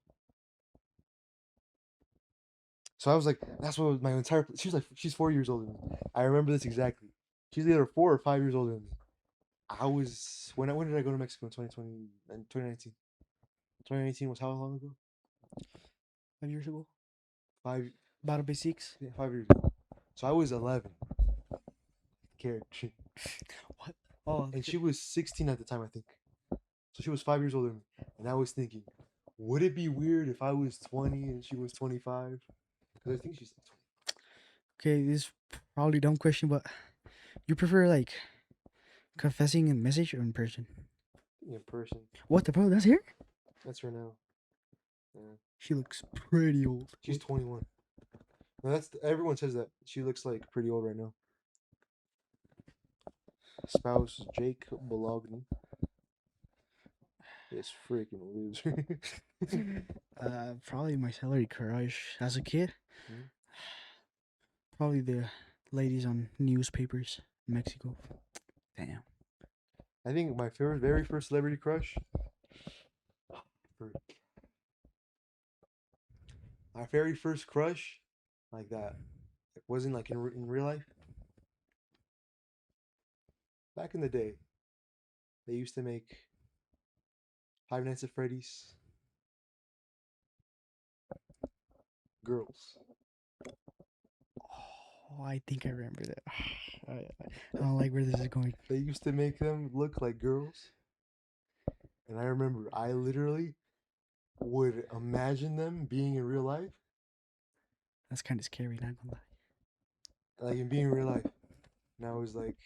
So I was like, that's what my entire. She's 4 years older than me. I remember this exactly. She's either 4 or 5 years older than me. I was when did I go to Mexico in 2020 and 2019? 2019 was how long ago? 5 years ago. Five, About to be 6. yeah, 5 years ago. So I was 11. Character. What? Oh, And she was 16 at the time, I think. So she was 5 years older than me. And I was thinking, would it be weird if I was 20 and she was 25? Because I think she's like 20. okay. This is probably a dumb question, but you prefer like confessing in message or in person? In person. What the bro? That's here. That's her now. Yeah. She looks pretty old. She's 21. No, everyone says that. She looks like pretty old right now. Spouse Jake Bologna. This freaking loser. Probably my celebrity crush as a kid. Mhm. Probably the ladies on newspapers in Mexico. Damn. I think my very first celebrity crush. My very first crush, like that, it wasn't like in real life. Back in the day, they used to make Five Nights at Freddy's girls. Oh, I think I remember that. I don't like where this is going. They used to make them look like girls, and I remember I literally would imagine them being in real life, That's kind of scary, not gonna lie. like in being in real life. And I was like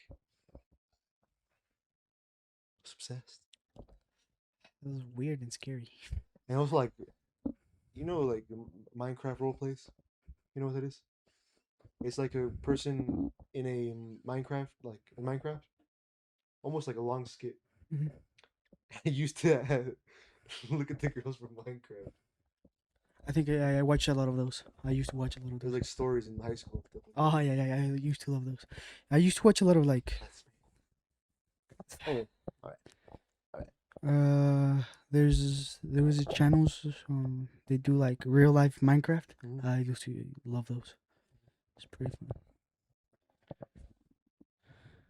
obsessed. It was weird and scary. And also like like Minecraft role plays. You know what that is? It's like a person in a Minecraft, like in Minecraft, almost like a long skit. Mhm. I used to look at the girls from Minecraft. I think I watched a lot of those. I used to watch a lot of There's those. like stories in high school. Oh yeah, yeah, yeah. I used to love those. I used to watch a lot of like. That's me. Oh, There was a channels. They do like real life Minecraft. Mhm. I used to love those. It's pretty fun.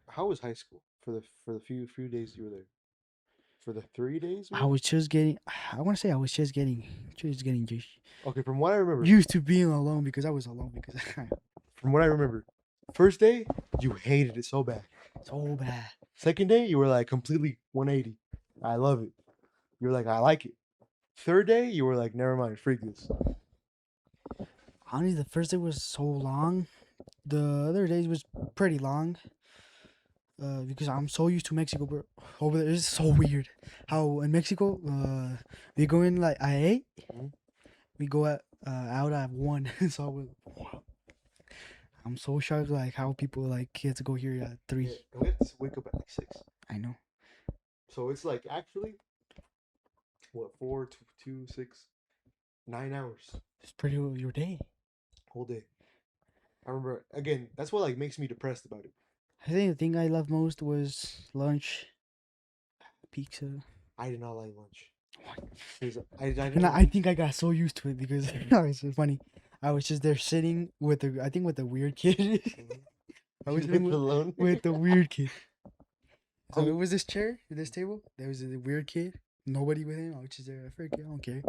How was high school for the few days you were there? For the 3 days you I were was just getting. I want to say I was just getting just Okay, from what I remember, used to being alone because I was alone because from what I remember, first day you hated it so bad. so bad. Second day you were like completely 180. I love it. You were like I like it. Third day you were like never mind, freak this. Honestly, the first day was so long. The other days was pretty long. Because I'm so used to Mexico, bro. Over there, it's so weird. How in Mexico, we go in like at 8, Mhm. we go out at 1. So I'm so shocked, like how people like kids go here at 3. Yeah, and we have to wake up at like 6. I know. So it's like actually what 4, 2, 6, 9 hours It's pretty your day. whole day. I remember again. That's what like makes me depressed about it. I think the thing I loved most was lunch, pizza. I did not like lunch. What? 'Cause I didn't And I like, think I got so used to it because it's so funny. I was just there sitting with I think with the weird kid. I was you sitting lived alone. with the weird kid. So Oh. it was this chair, this table. There was a weird kid. Nobody with him. I was just there. I forget. I don't care.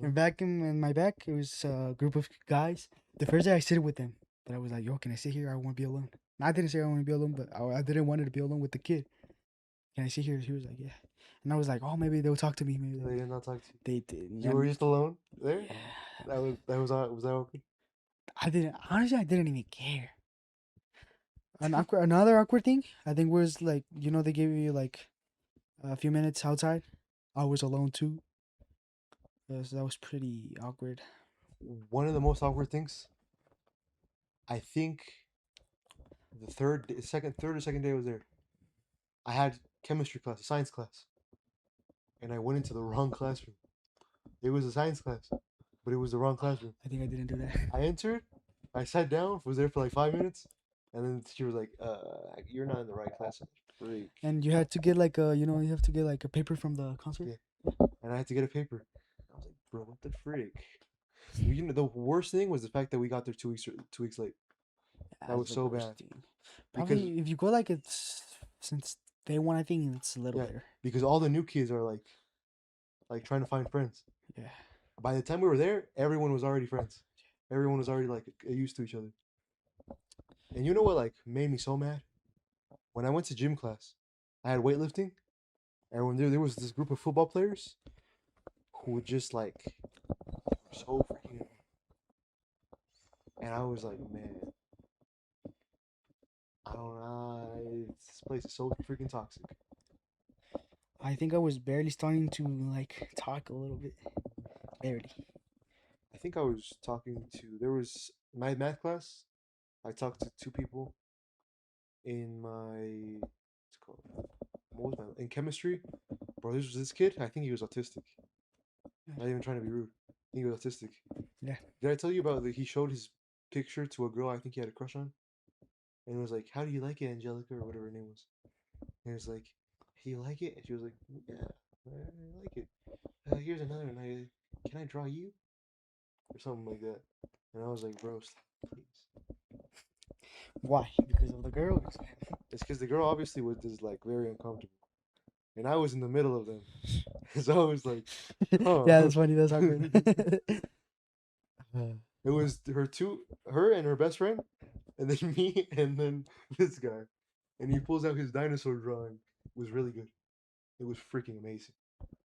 And back in my back, it was a group of guys. The first day I sit with them, but I was like, "Yo, can I sit here? I want to be alone." And I didn't say I want to be alone, but I didn't want to be alone with the kid. Can I sit here? He was like, "Yeah." And I was like, "Oh, maybe they'll talk to me. Maybe They did not talk to you. they did." You were just alone there. Yeah. Was that okay? I didn't. Honestly, I didn't even care. Another awkward thing I think was like they gave you like a few minutes outside. I was alone too. So that was pretty awkward. One of the most awkward things, I think, the third or second day I was there. I had chemistry class, a science class, and I went into the wrong classroom. It was a science class, but it was the wrong classroom. I think I didn't do that. I entered, I sat down, was there for like 5 minutes, and then she was like, you're not in the right class." Freak. And you had to get like you have to get like a paper from the concert. Yeah. And I had to get a paper. I was like, bro, what the freak? You know, the worst thing was the fact that we got there 2 weeks late. That was That's the so worst bad. thing. Because Probably if you go like it's since day one, I think it's a little yeah, better. because all the new kids are like trying to find friends. Yeah. By the time we were there, everyone was already friends. Everyone was already like used to each other. And you know what like made me so mad? When I went to gym class, I had weightlifting, and when there was this group of football players who would just like so freaking, and I was like, man, I don't know, this place is so freaking toxic. I think I was barely starting to like talk a little bit. Barely. I think I was talking to there was my math class. I talked to two people in my what's it called? What was my in chemistry? Bro, this kid. I think he was autistic. Not even trying to be rude. I think he was autistic. Yeah. Did I tell you about he showed his picture to a girl I think he had a crush on, and it was like, "How do you like it, Angelica, or whatever her name was?" And it was like, "Do you like it?" And she was like, "Yeah, I like it. Here's another one. Can I draw you or something like that?" And I was like, "Bro, stop, please." Why? Because of the girls. It's because the girl obviously was just like very uncomfortable, and I was in the middle of them, so I was like, "Huh." Yeah, that's funny. That's awkward. It was her and her best friend, and then me, and then this guy, and he pulls out his dinosaur drawing. It was really good. It was freaking amazing.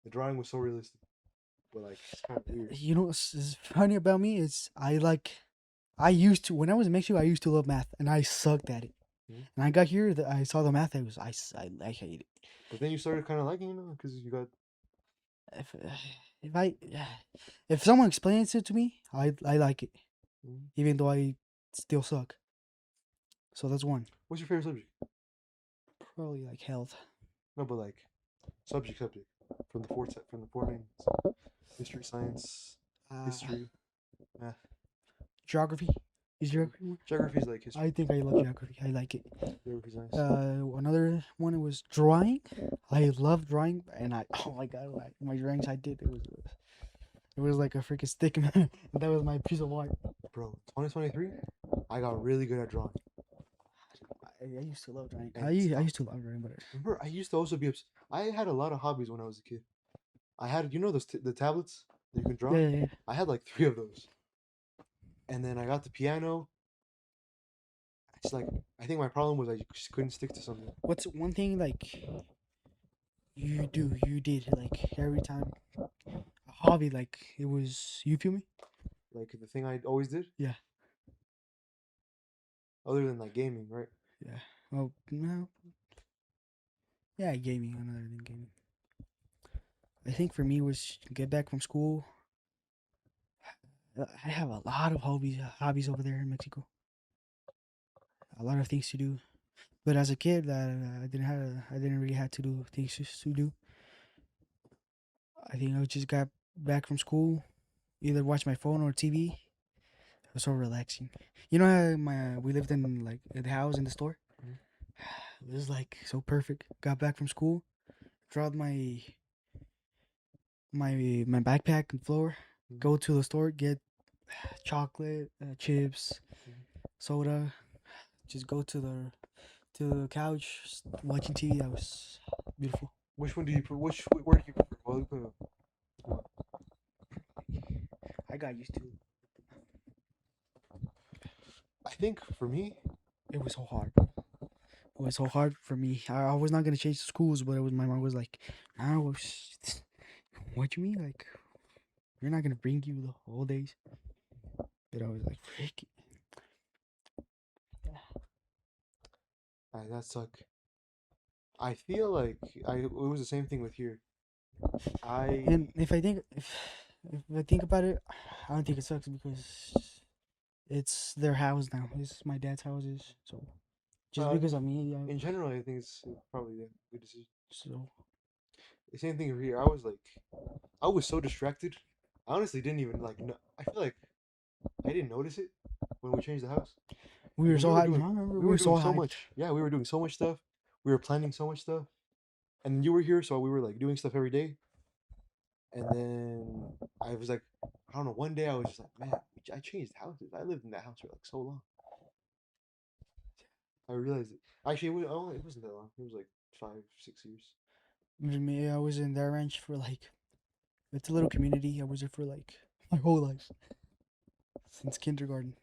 The drawing was so realistic, but like it's kind of weird. You know what's funny about me is I used to when I was in Mexico I used to love math and I sucked at it. Mhm. And I got here, I saw the math. I hate it. But then you started kind of liking it, because you got. If if I if someone explains it to me, I like it, Mhm. even though I still suck. So that's one. What's your favorite subject? Probably like health, No, but like subject from the four main history, science, uh, history, math. geography. Is geography one? Geography is like history. I think I love geography. I like it. Geography's nice. Another one was drawing. I love drawing, and I oh my god, my drawings I did it was like a freaking stick man. That was my piece of art. Bro, 2023, I got really good at drawing. I used to love drawing. And I used to love drawing, but remember, I used to also be. I had a lot of hobbies when I was a kid. I had, those the tablets that you can draw. yeah, yeah, yeah. I had like three of those, and then I got the piano. It's like I think my problem was I just couldn't stick to something. What's one thing like you did like every time a hobby like it was you feel me? Like the thing I always did, Yeah, other than like gaming, right? yeah. Well, no, yeah, gaming. Another than gaming. I think for me was get back from school. I have a lot of hobbies over there in Mexico. A lot of things to do. But as a kid, I didn't really have to do things to do. I think I just got back from school, either watch my phone or TV. It was so relaxing. You know how we lived in like the house in the store. Mhm. It was like so perfect. Got back from school, dropped my backpack on the floor, Mhm. go to the store, get chocolate, chips, Mhm. soda. Just go to the couch, watching TV. That was beautiful. Which one do you? Where do you prefer? I got used to it. I think for me, It was so hard. It was so hard for me. I was not gonna change the schools, but it was my mom was like, "No, what you mean? Like, you're not gonna bring you the whole days?" But I was like, "Frick." That suck. I feel like it was the same thing with here. I And if I think about it, I don't think it sucks because it's their house now. It's my dad's houses, so just uh, because of me, in general, I think it's probably a good decision. so The same thing here. I was so distracted. I honestly didn't even like. I feel like I didn't notice it when we changed the house we were because so hyped. I remember we we were were so doing so hyped. much. Yeah, we were doing so much stuff. We were planning so much stuff, and you were here, so we were like doing stuff every day. And then I was like, I don't know. One day I was just like, man, I changed houses. I lived in that house for like so long. I realized it. Actually, it wasn't that long. It was like 5, 6 years. Even me, I was in their ranch for like it's a little community. I was there for like my whole life since kindergarten.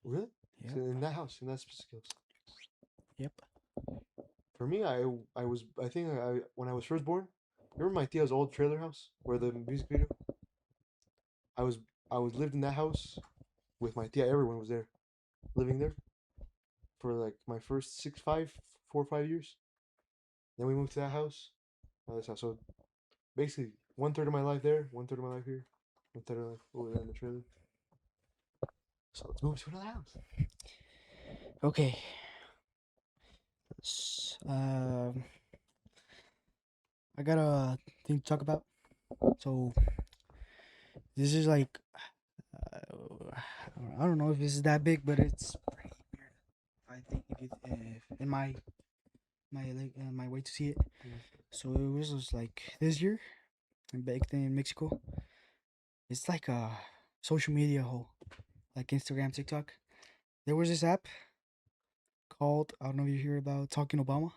Really? So Yep. in that house, in that specific house. Yep. For me, I think when I was first born, remember my tia's old trailer house where the music video. I was I was lived in that house with my tia. Everyone was there, living there for like my first 4 or 5 years. Then we moved to that house. This house. So basically, 1/3 of my life there, 1/3 of my life here, 1/3 of my life over there in the trailer. So let's move to another house. Okay. I got a thing to talk about. So this is like I don't know if this is that big, but it's pretty weird. I think if in my way to see it. Mm. So it was just like this year back then in Mexico. It's like a social media hole, like Instagram, TikTok. There was this app called I don't know if you hear about Talking Obama.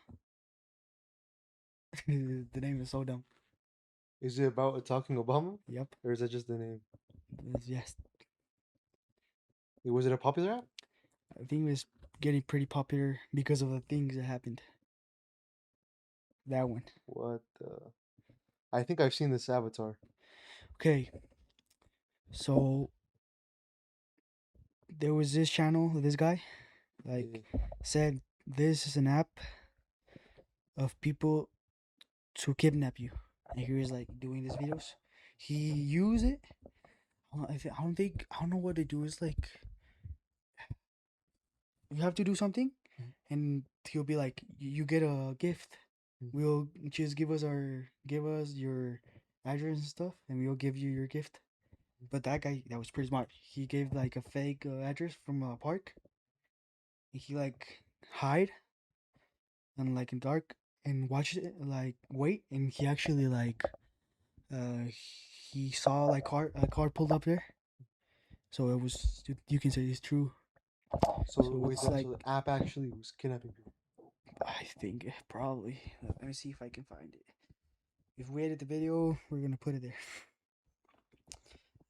The name is so dumb. Is it about a talking Obama, Yep. or is that just the name? Yes. Was it a popular app? I think it was getting pretty popular because of the things that happened. That one. What? I think I've seen this avatar. Okay. So there was this channel, this guy, Yeah. like said this is an app of people to kidnap you. And he was like doing these videos. He used it. I don't know what they do. It's like you have to do something, Mhm. and he'll be like, "You get a gift. Mhm. We'll just give us your address and stuff, and we'll give you your gift." But that guy, that was pretty smart. He gave like a fake address from a park. He like hide and like in dark and watch it, like wait, and he actually like uh he saw like a car pulled up there. So it was you can say it's true. So So wait, it's like so the app actually was kidnapping people. I think probably. Let me see if I can find it. If we edit the video, we're gonna put it there.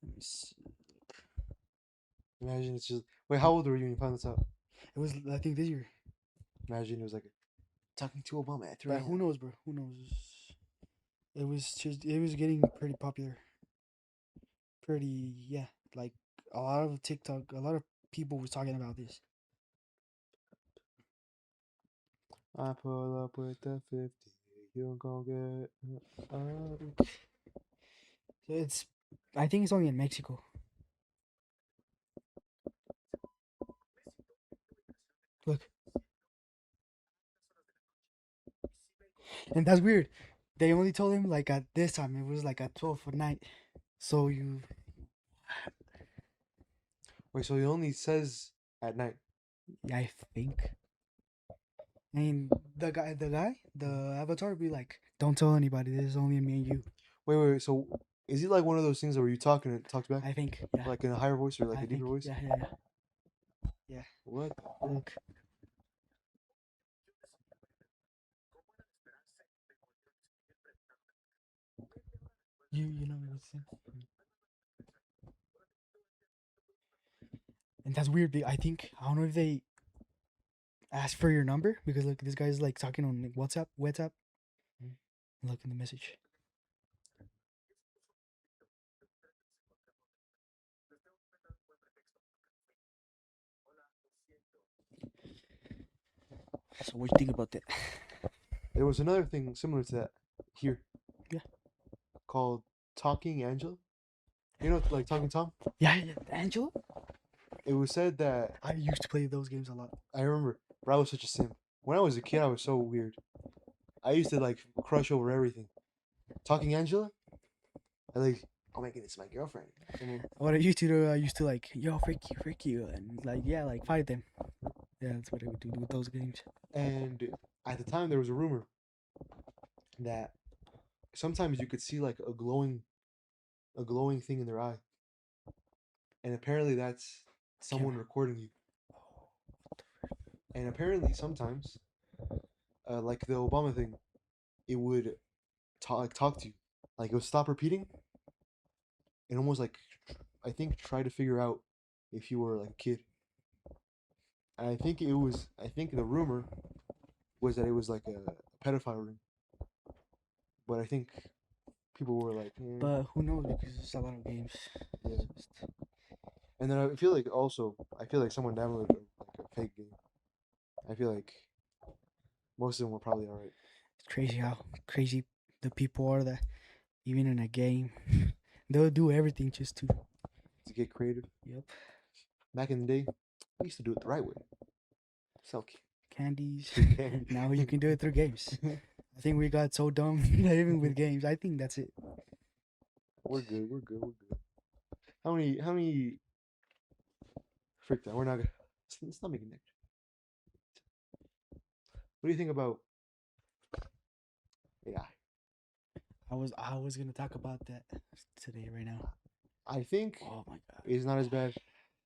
Let me see. Imagine it's just. Wait, how old were you when you found this out? It was I think this year, Imagine it was like talking to Obama at 3 but who a.m. knows, bro? Who knows? It was getting pretty popular. Pretty yeah, like a lot of TikTok, a lot of people was talking about this. I pull up with the 50. You gon' get. So it's I think it's only in Mexico. Look, and that's weird. They only told him like at this time. It was like at 12 at night. So you, Wait, so he only says at night. I think. I mean, the avatar would be like, "Don't tell anybody. This is only me and you." Wait. So is he like one of those things where you talk and it talks back, I think, yeah. like in a higher voice or like I a deeper think, voice? yeah. What? Look, you know what I'm saying? And that's weird. I think I don't know if they asked for your number because look, this guy's like talking on like WhatsApp. Look in the message. So what do you think about that? There was another thing similar to that here Yeah. called Talking Angela. You know, like Talking Tom? Yeah, yeah. Angela? It was said that I used to play those games a lot. I remember, but I was such a simp. When I was a kid, I was so weird. I used to like crush over everything. Talking Angela, I like, oh my goodness, my girlfriend. And What I used to do, I used to like, yo, freak you, and like, yeah, like fight them. Yeah, that's what I would do with those games. and at the time there was a rumor that sometimes you could see like a glowing thing in their eye, and apparently that's someone Camera. recording you. And apparently sometimes, like the Obama thing, it would talk to you, like it would stop repeating and almost like I think try to figure out if you were like a kid. And I think the rumor was that it was like a pedophile ring, but I think people were like, But who knows because there's a lot of games. yeah. It's just And then I feel like also I feel like someone downloaded like a fake game. I feel like most of them were probably all right crazy how crazy the people are that even in a game they'll do everything just to. to get creative. Yep. Back in the day, we used to do it the right way. Sell Candies. candy. Now you can do it through games. I think we got so dumb not even with games. I think that's it. We're good. We're good. We're good. How many? How many? Frick that. We're not gonna. Let's not make it next. What do you think about AI? I was gonna talk about that today right now. I think Oh my god. it's not as bad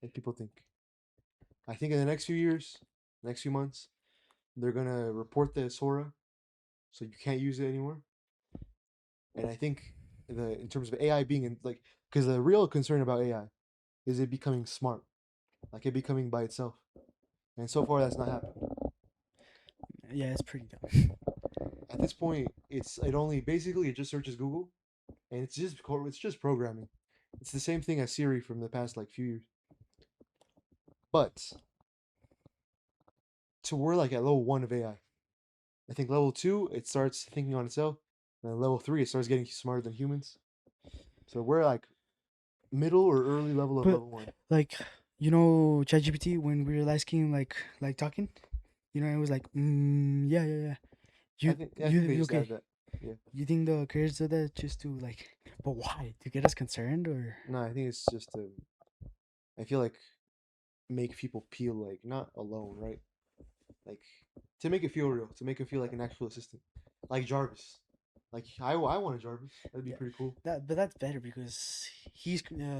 as people think. I think in the next few years, next few months, they're gonna report the Sora, so you can't use it anymore. And I think the in terms of AI being in like, because the real concern about AI is it becoming smart, like it becoming by itself. And so far, that's not happened. Yeah, it's pretty dumb. At this point, it only basically it just searches Google, and it's just programming. It's the same thing as Siri from the past like few years. But to we're like at level one of AI. I think level two it starts thinking on itself, and then level three it starts getting smarter than humans. So we're like middle or early level of But level one. like ChatGPT when we were asking like talking, it was like yeah yeah yeah. I think they You just okay? added that. Yeah. You think the creators did that just to like, but why? To get us concerned or? No, I think it's just I feel like make people feel like not alone, right? Like to make it feel real, to make it feel like an actual assistant, like Jarvis. Like I want a Jarvis. That'd be Yeah, pretty cool. but that's better because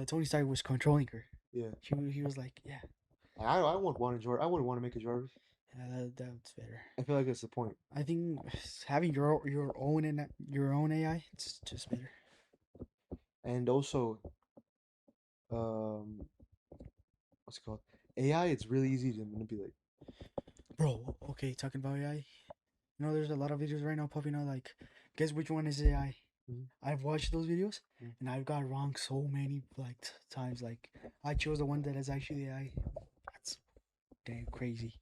Tony Stark was controlling her. Yeah. He was like, yeah, I would want a Jarvis. I wouldn't want to make a Jarvis. yeah, that's better. I feel like that's the point. I think having your own AI, it's just better. And also, um, what's it called? AI. It's really easy to manipulate. Bro, okay, talking about AI. There's a lot of videos right now popping out like, guess which one is AI? Mhm. I've watched those videos Mhm. and I've got wrong so many like times. Like I chose the one that is actually AI. That's damn crazy.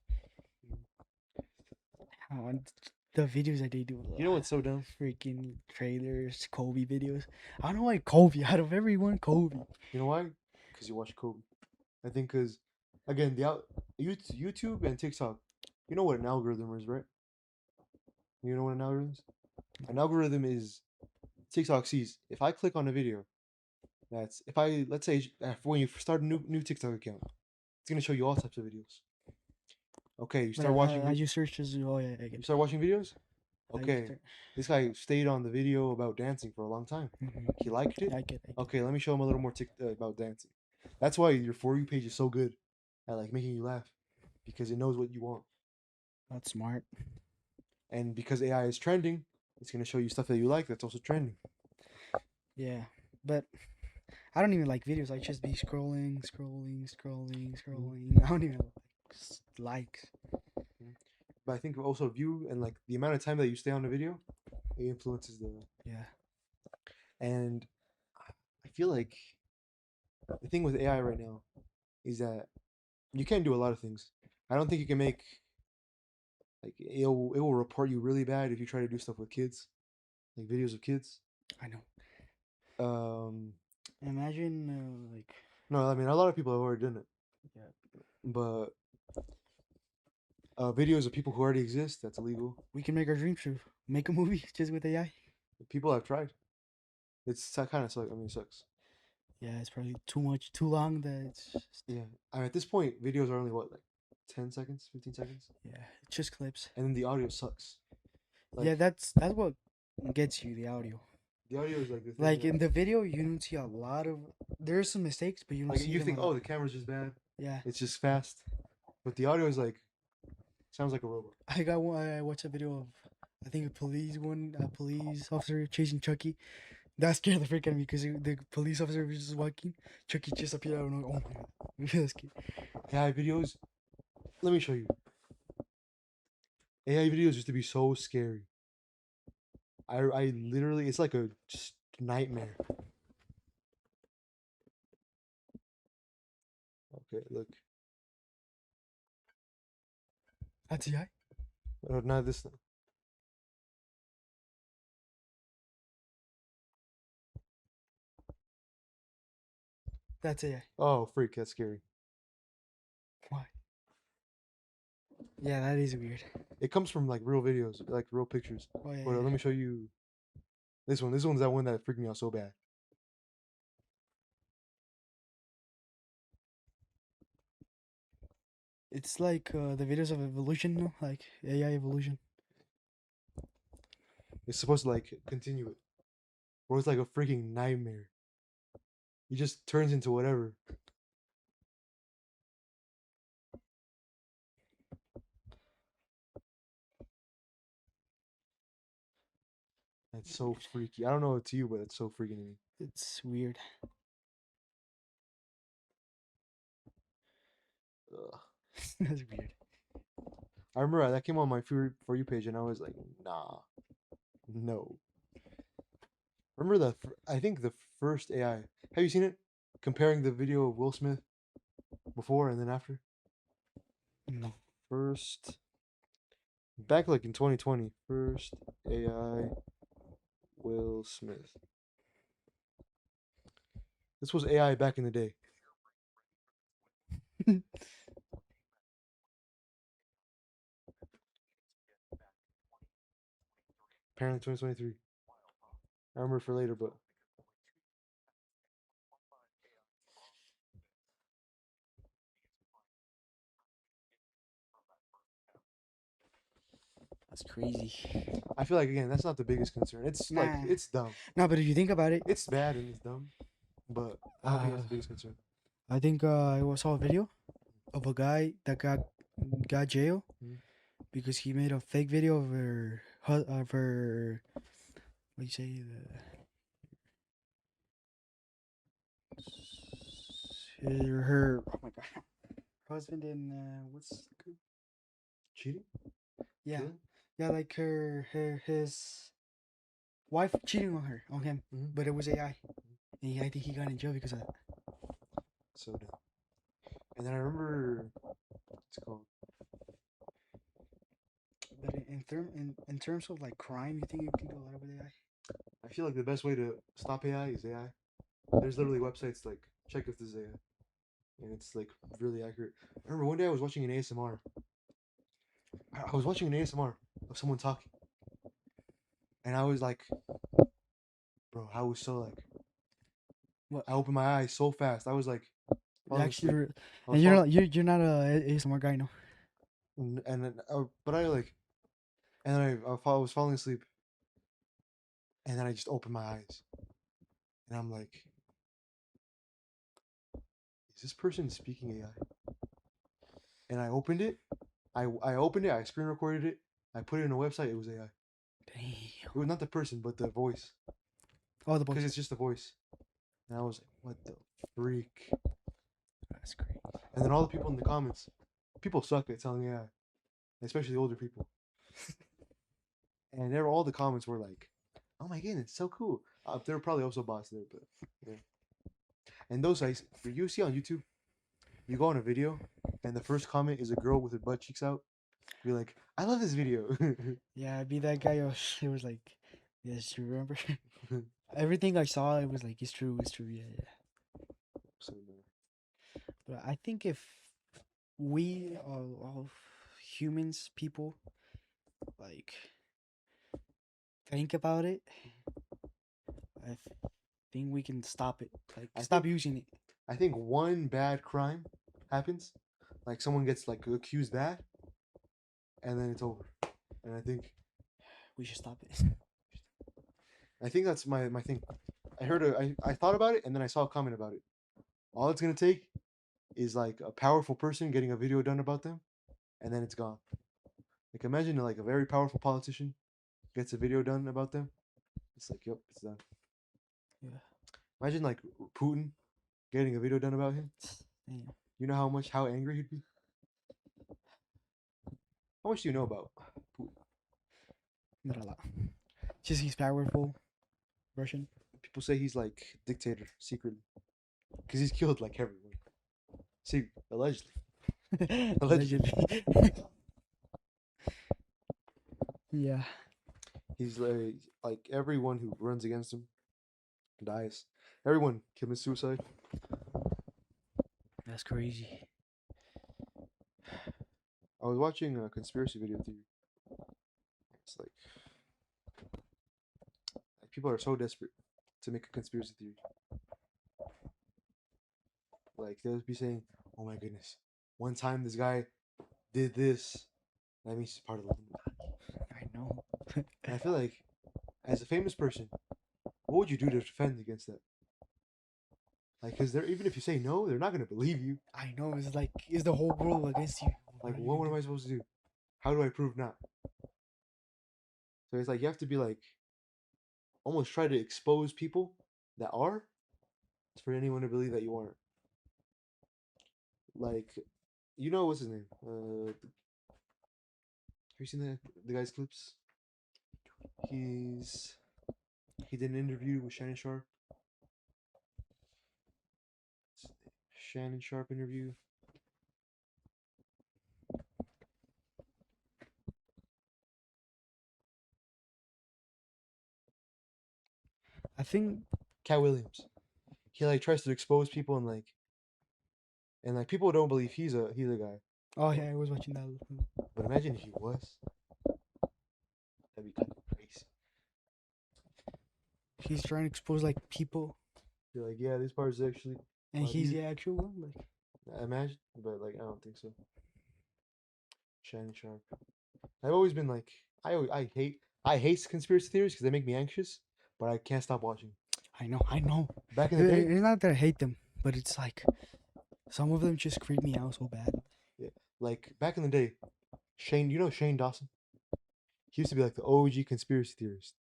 And the videos that they do, You know what's so dumb? freaking trailers, Kobe videos. I don't know why Kobe out of everyone, Kobe. You know why? Because you watch Kobe. I think because, again, YouTube and TikTok. You know what an algorithm is, right? You know what an algorithm is? An algorithm is TikTok sees if I click on a video, that's if I let's say when you start a new TikTok account, it's gonna show you all types of videos. Okay, But I just searched as oh yeah, I you get start watching videos. I Okay, get this guy stayed on the video about dancing for a long time. He liked it. I get Okay, let me show him a little more about dancing. That's why your for you page is so good at like making you laugh because it knows what you want, That's smart. and because AI is trending, it's gonna show you stuff that you like that's also trending. Yeah, but I don't even like videos. I just be scrolling. Mhm, I don't even like. mhm. But I think also view and like the amount of time that you stay on the video, it influences the. Yeah. And I feel like the thing with AI right now is that you can do a lot of things. I don't think you can make Like it will report you really bad if you try to do stuff with kids, like videos of kids. I know. Um, Imagine like no, I mean a lot of people have already done it, yeah, but videos of people who already exist, that's illegal. we can make our dream true. Make a movie just with AI. People have tried. It's kind of sucks. I mean, it sucks. Yeah, it's probably too much, too long. That it's just, Yeah. I mean, at this point, videos are only what, like 10 seconds, 15 seconds, yeah, it's just clips. and then the audio sucks. Yeah, Like that's what gets you the audio. the audio is like the thing Like that, in the video, you don't see a lot of. There's some mistakes, but you don't like, see you them a think, lot. oh, the camera's just bad. Yeah, It's just fast, but the audio is like sounds like a robot. I watched a video of I think a police officer chasing Chucky. That scared the freak out of me because the police officer was just walking. Chucky just appeared out of nowhere. Oh my god, that's scary. AI videos. Let me show you. AI videos used to be so scary. I literally, it's like a just nightmare. Okay, look. That's AI. Not this. That's AI. Oh, freak, that's scary. Why? Yeah, that is weird. It comes from like real videos, like real pictures. Oh yeah, But yeah. let me show you this one. This one's that one that freaked me out so bad. It's like the videos of evolution, no? Like AI evolution. It's supposed to like continue it. Bro, it's like a freaking nightmare. He just turns into whatever. That's so Weird. freaky. I don't know to you, but it's so freaking to me. It's weird. Ugh. That's weird. I remember that came on my for you page, and I was like, nah, no. Remember I think the first AI. Have you seen it? Comparing the video of Will Smith before and then after. No. First, back like in 2020. First AI Will Smith. This was AI back in the day. Apparently 2023. I remember for later, but That's crazy. I feel like again that's not the biggest concern. It's like Nah. it's dumb. No, but if you think about it, It's bad and it's dumb, but I don't think uh, that's the biggest concern. I think I saw a video of a guy that got jail Mhm. because he made a fake video of her what do you say her oh my god husband and what's Cheating? yeah Killing? yeah like her his wife cheating on him, Mhm. but it was AI. And I think he got in jail because of that. So dumb. And then I remember what's it called? But in terms of like crime, you think you can do a lot with AI? I feel like the best way to stop AI is AI. There's literally websites like check if this is AI, and it's like really accurate. I remember one day I was watching an ASMR. I was watching an ASMR of someone talking, and I was like, bro, I was so like, What? I opened my eyes so fast. I was like falling Actually, asleep. I was and falling, you're not a ASMR guy, no? and then, but I like, and then I was falling asleep, and then I just opened my eyes, and I'm like, is this person speaking AI? And I opened it. I opened it. I screen recorded it. I put it in a website. It was AI. Damn. It was not the person, but the voice, Oh, the because voice. it's just the voice. And I was like, what the freak? That's great. And then all the people in the comments, people suck at telling AI, especially older people. And there, all the comments were like, "Oh my goodness, so cool." There were probably also bots there, but yeah. And those sites, you see on YouTube, you go on a video, and the first comment is a girl with her butt cheeks out. Be like, I love this video. Yeah, I'd be that guy. It was like, yes, you remember? Everything I saw, it was like, it's true, it's true. Yeah, yeah. So no. But I think if we all humans, people, like think about it, I think we can stop it. Like I stop think using it. I think one bad crime happens, like someone gets like accused bad, and then it's over. And We should stop it. I think that's my thing. I thought about it, and then I saw a comment about it. All it's gonna take is like a powerful person getting a video done about them, and then it's gone. Like imagine like a very powerful politician gets a video done about them. It's like, yep, it's done. Yeah. Imagine like Putin getting a video done about him. Damn. You know how angry he'd be. How much do you know about Putin? Not a lot. Just he's powerful, Russian. People say he's like dictator secretly because he's killed like everyone. See, allegedly. Allegedly. Allegedly. Yeah. He's like everyone who runs against him dies. Everyone commits suicide. That's crazy. I was watching a conspiracy video theory. It's like people are so desperate to make a conspiracy theory. Like they'll be saying, "Oh my goodness, one time this guy did this. That means he's part of the Illuminati." I know. And I feel like, as a famous person, what would you do to defend against that? Like, because they're even if you say no, they're not gonna believe you. I know. It's like, is the whole world against you? Like, What are you what gonna am do? I supposed to do? How do I prove not? So it's like you have to be like almost try to expose people that are for anyone to believe that you aren't. Like, you know what's his name? Have you seen the guy's clips? He's he did an interview with Shannon Sharp. Shannon Sharp interview. I think. Cat Williams. He like tries to expose people and like people don't believe he's a guy. Oh yeah, I was watching that. But imagine if he was. That'd be kind of crazy. He's trying to expose like people, You're like, yeah, this part is actually and he's the actual one. Like, imagine, but like I don't think so. Shannon Sharp. I've always been like I hate conspiracy theories because they make me anxious, but I can't stop watching. I know, I know. Back in the day, It's not that I hate them, but it's like some of them just creep me out so bad. yeah, like back in the day, Shane, you know Shane Dawson? He used to be like the OG conspiracy theorist,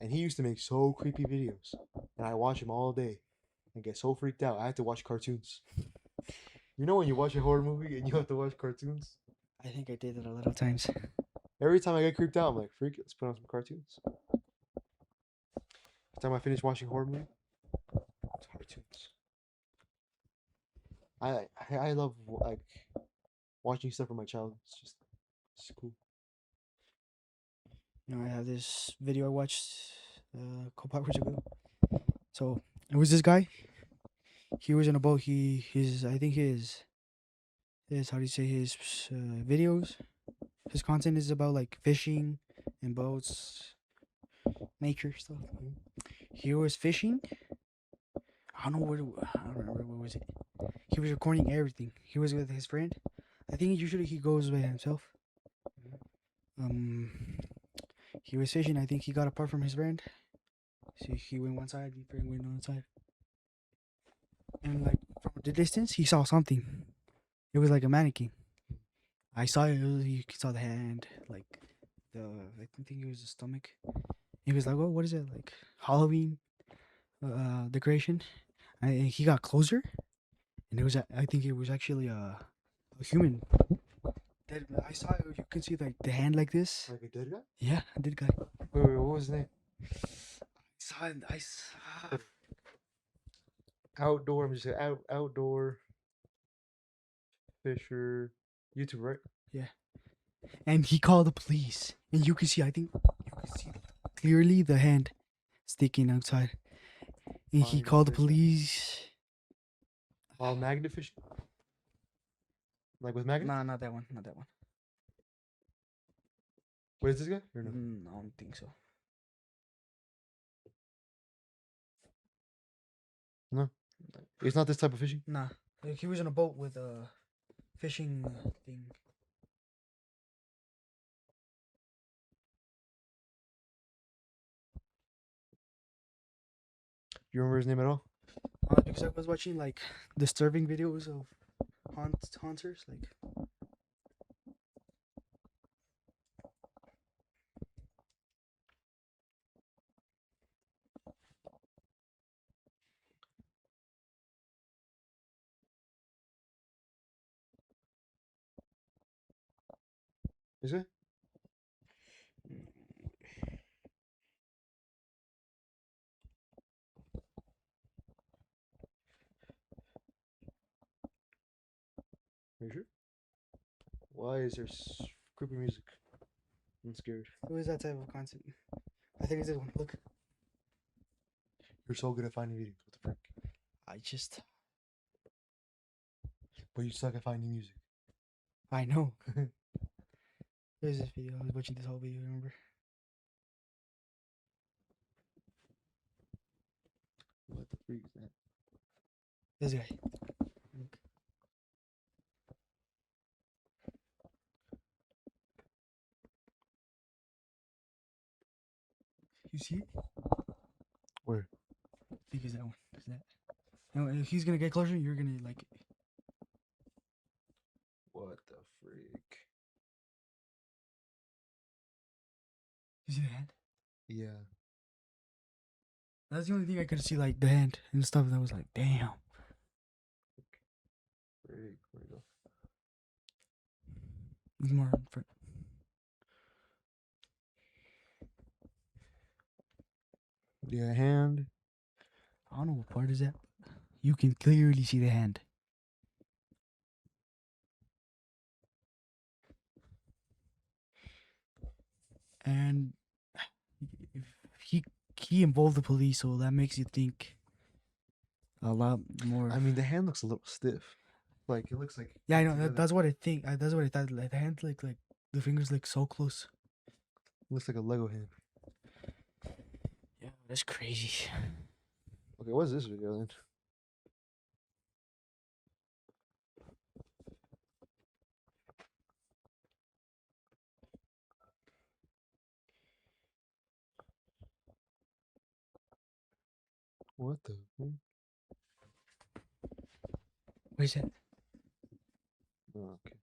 and he used to make so creepy videos, and I watch him all day, and get so freaked out. I had to watch cartoons. You know when you watch a horror movie and you have to watch cartoons? I think I did it a lot of times. Every time I get creeped out, I'm like, freak it, let's put on some cartoons. Every time I finish watching horror movie, it's cartoons. I love like watching stuff from my childhood. It's cool. You know, I have this video I watched a couple hours ago. So it was this guy. He was in a boat. His I think his how do you say his videos. His content is about like fishing and boats, nature stuff. He was fishing. I don't know I don't remember what was it. He was recording everything. He was with his friend. I think usually he goes by himself. Um, he was fishing. I think he got apart from his friend. So he went one side, the friend went on the side. And like from the distance, he saw something. It was like a mannequin. I saw it. You saw the hand, like the I think it was the stomach. He was like, "Oh, what is it? Like Halloween decoration?" And he got closer, and it was I think it was actually a human. I saw it. You can see like the hand like this. Like a dead guy? Yeah, a dead guy. Wait, what was his name? Saw it. I saw. Outdoor. I'm just saying, outdoor fisher. YouTube, right? Yeah. and he called the police, and you can see. I think you can see clearly the hand sticking outside, and he Fine called the fish. police. All magnet fishing? Like with magnets? Nah, not that one. Not that one. Wait, is this guy? Or no? I don't think so. No. It's not this type of fishing. Nah, like he was in a boat with a fishing thing. You remember his name at all? Because I was watching like disturbing videos of haunters, like Is it? Are you sure? Why is there creepy music? I'm scared. it was that type of content. I think it's this one. Look, You're so good at finding videos. What the frick? I just But you suck at finding music. I know. There's this video. I was watching this whole video. Remember? What the freak is that? This guy. Look. You see it? Where? I think it's that one. Is that? And if he's gonna get closer, you're gonna like it. What the freak? You see the hand? Yeah. That's the only thing I could see, like the hand and stuff. That was like, damn. Freak. Where you go? It's more in front. Yeah, hand. I don't know what part is that. You can clearly see the hand. And he he involved the police, so that makes you think a lot more. I mean, the hand looks a little stiff. Like it looks like. Yeah, I know. together. That's what I think. That's what I thought. Like the hand, like the fingers, like so close. Looks like a Lego hand. Yeah, that's crazy. Okay, what is this video then? What the? What is that? Oh, okay.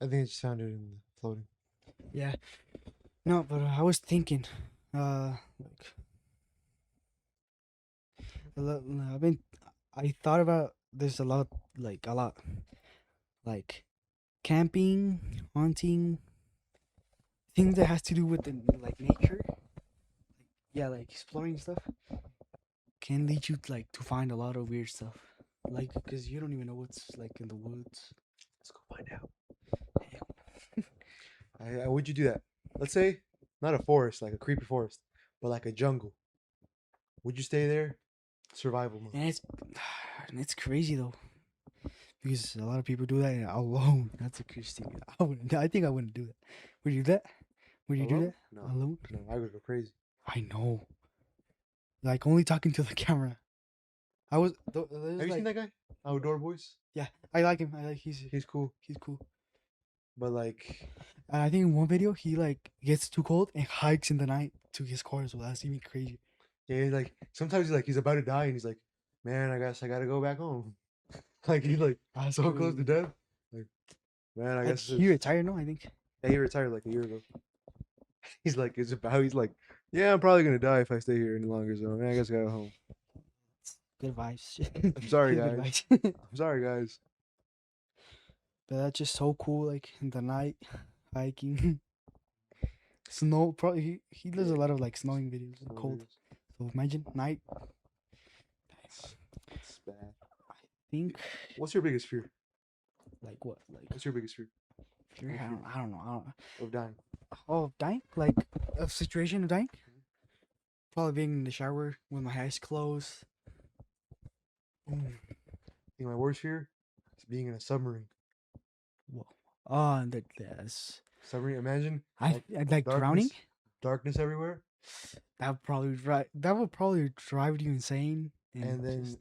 I think it just sounded in the floating. Yeah. No, but I was thinking, like I've been, I thought about this a lot, like camping, hunting, things that has to do with the like nature. Yeah, like exploring stuff can lead you to find a lot of weird stuff. Like, because you don't even know what's like in the woods. Let's go find out. Would you do that? Let's say not a forest, like a creepy forest, but like a jungle. Would you stay there? Survival mode. And it's crazy though, because a lot of people do that alone. That's a crazy thing. I wouldn't. I think I wouldn't do that. Would you do that? Would you do Alone? that No. alone? No, I would go crazy. I know. Like only talking to the camera. I was. Have you seen that guy? Outdoor Boys. Yeah, I like him. I like He's cool. he's cool. But like, And I think in one video he like gets too cold and hikes in the night to his car. So that's even crazy. yeah, like sometimes he's about to die and he's like, man, I guess I gotta go back home. Like he's like That's so close to crazy. death. Like, man, I guess He it's retired, no? I think. yeah, he retired like a year ago. He's like, yeah, I'm probably gonna die if I stay here any longer. So man, I guess I gotta go home. Good vibes. I'm sorry, Good guys. vibes. I'm sorry, guys. But that's just so cool. Like in the night, hiking, snow. Probably he does Yeah, a lot of like snowing videos and snow cold. videos. So imagine night. It's bad. Think What's your biggest fear? like what? Like What's your biggest fear? fear? Any fear I don't know. I don't know. of dying? Oh, dying? Like a situation of dying? Probably being in the shower with my eyes closed. Mm. I think my worst fear is being in a submarine. Whoa. Oh, and that's Submarine. Imagine I like drowning. darkness, darkness everywhere, That would probably drive you insane and and then just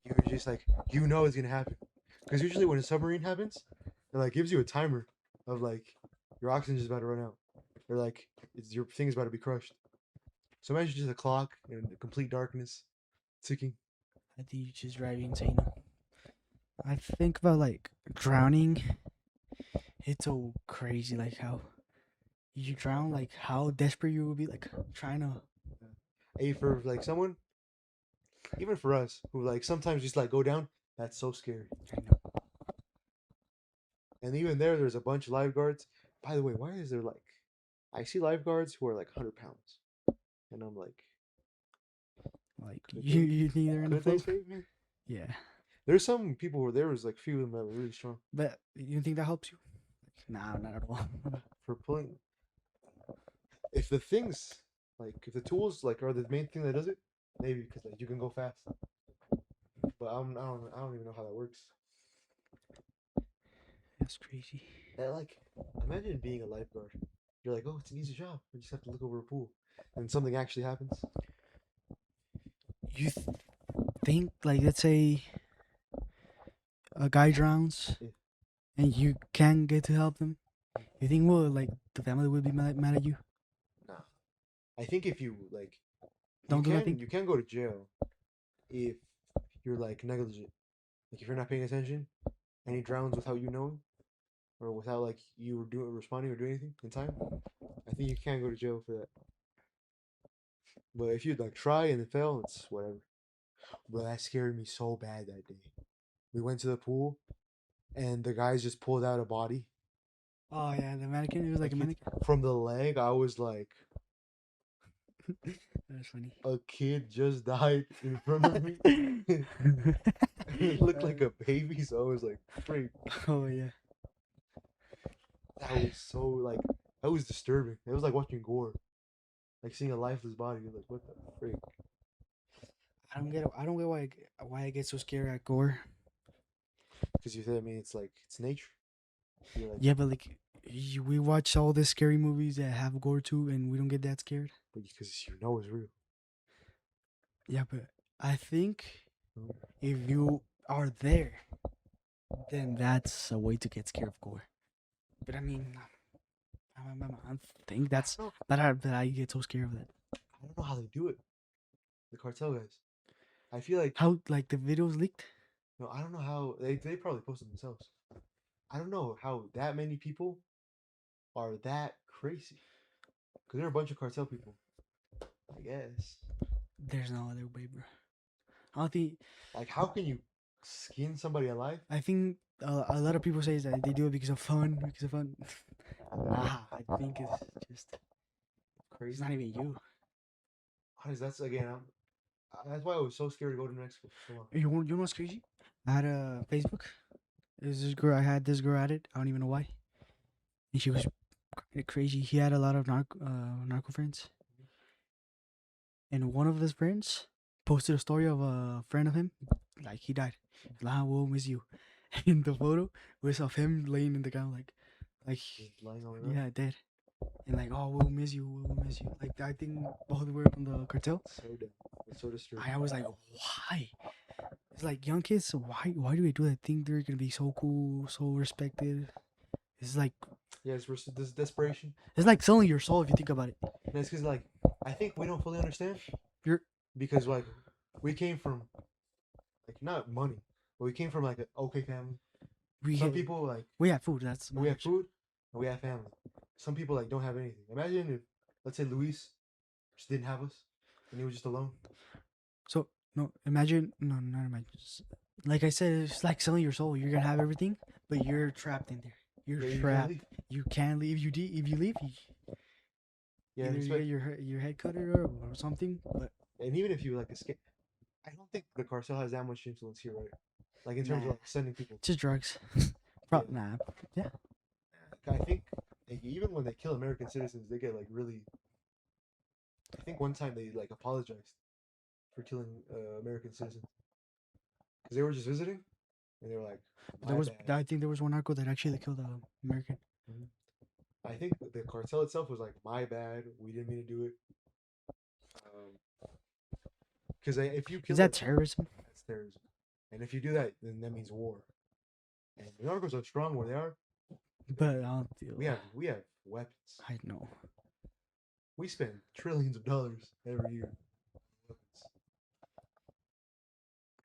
you're just like it's gonna happen. Because usually when a submarine happens, it like gives you a timer of like your oxygen is about to run out, or like your thing is about to be crushed. So imagine just a clock in complete darkness, ticking. I think you just drive you insane. I think about like drowning. It's so crazy, like how you drown, like how desperate you would be, like trying to. Hey, for like someone, even for us, who like sometimes just like go down, that's so scary. I know. And even there's a bunch of lifeguards. By the way, why is there like, I see lifeguards who are like 100 pounds, and I'm like, Like could you, they, you think they're in the could they float? save me? Yeah, There's some people where there was like few of them that were really strong but you think that helps you? Nah, not at all. for pulling. If the things like if the tools like are the main thing that does it, maybe because like you can go fast. But I don't even know how that works. That's crazy. That like imagine being a lifeguard. You're like, oh, it's an easy job. I just have to look over a pool, and something actually happens. You think like let's say a guy drowns Yeah. and you can't get to help them. You think well like the family would be mad at you? Nah. I think if you like, Don't do nothing. you can go to jail if you're like negligent. Like if you're not paying attention and he drowns without you knowing or without like you doing responding or doing anything in time, I think you can go to jail for that. But if you like try and it fail, it's whatever. Bro, that scared me so bad that day. We went to the pool and the guys just pulled out a body. Oh yeah, the mannequin. It was like Like a mannequin. from the leg, I was like, That's funny. a kid just died in front of me. It looked like a baby, so I was like, freak. Oh yeah. That was so like that was disturbing. It was like watching gore. Like seeing a lifeless body. You're like, what the freak? I don't get why I get so scared at gore. Because you said, I mean, it's like it's nature. You're like, Yeah, but like we watch all the scary movies that have gore too, and we don't get that scared. but because you know it's real. Yeah, but I think Mm. if you are there, then that's a way to get scared of gore. But I mean, I think I that's don't know. that I get so scared of that. I don't know how they do it. The cartel guys. I feel like How like the videos leaked? no. I don't know how they probably posted themselves. I don't know how that many people are that crazy. Because there are a bunch of cartel people. I guess. There's no other way, bro. I don't think. Like, how can you skin somebody alive? I think a lot of people say that they do it because of fun. Because of fun. Nah, I think it's just it's Crazy. not even you. Honest, that's again. That's why I was so scared to go to Mexico for so long. You know what's crazy? I had a Facebook. There's this girl. I had this girl at it. I don't even know why. And she was kinda crazy. He had a lot of narco friends. And one of his friends posted a story of a friend of him, like he died. Like, "Ah, we'll miss you." And the photo was of him laying in the ground, like Just lying on the ground. yeah, dead. And like, oh, we'll miss you, we'll miss you. Like I think both were from the cartel. So dead. It's so disturbing. I was like, why? It's like young kids. So why do they do that? Think they're gonna be so cool, so respected, It's like Yes, we're this desperation. it's like selling your soul if you think about it. And it's because like I think we don't fully understand You're because like we came from like not money, but we came from like an okay family. we Some get people like we have food. That's we have much. food and we have family. Some people like don't have anything. Imagine if let's say Luis just didn't have us and he was just alone. So no, imagine no, not imagine. Like I said, it's like selling your soul. You're gonna have everything, but you're trapped in there. You're Yeah, you can't trapped. leave. You can't leave. If you leave, Yeah, either you get your head cut or something. But and even if you like escape, I don't think the cartel has that much influence here, right? Like in terms of nah, like sending people. just drugs. Yeah, Nah. Yeah. I think like, even when they kill American citizens, they get like really. I think one time they like apologized for killing American citizens because they were just visiting and they were like, There "My was bad." I think there was one narco that actually killed a American. Mhm. I think the cartel itself was like, "My bad. We didn't mean to do it." Because if you Is kill that that, terrorism? that's terrorism, and if you do that, then that means war. And the narcos are strong where they are. But I don't feel. We have weapons. I know. We spend trillions of dollars every year. On weapons.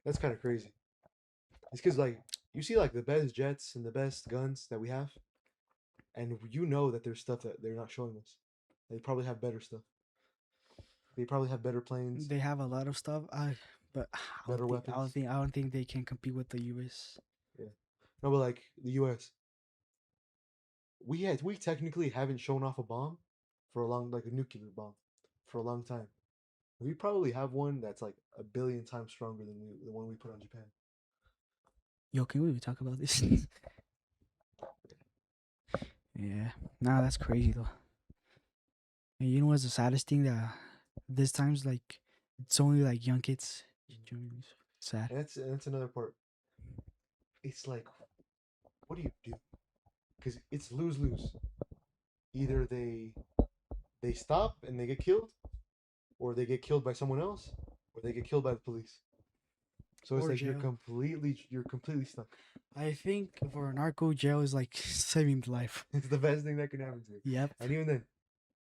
That's kind of crazy. It's because like you see like the best jets and the best guns that we have, and you know that there's stuff that they're not showing us. They probably have better stuff. They probably have better planes, They have a lot of stuff. But better weapons. I don't think they can compete with the U.S. Yeah. No, but like the U.S., we technically haven't shown off a bomb for a long like a nuclear bomb for a long time. We probably have one that's like a billion times stronger than the one we put on Japan. Yo, can we talk about this? Yeah. Nah, that's crazy though. And you know what's the saddest thing that this time's like it's only like young kids. Sad. And that's another part. It's like, what do you do? Because it's lose lose. Either they stop and they get killed, or they get killed by someone else, or they get killed by the police. So it's Or like jail. you're completely stuck. I think for a narco, jail is like saving the life. It's the best thing that can happen to you. Yep. And even then,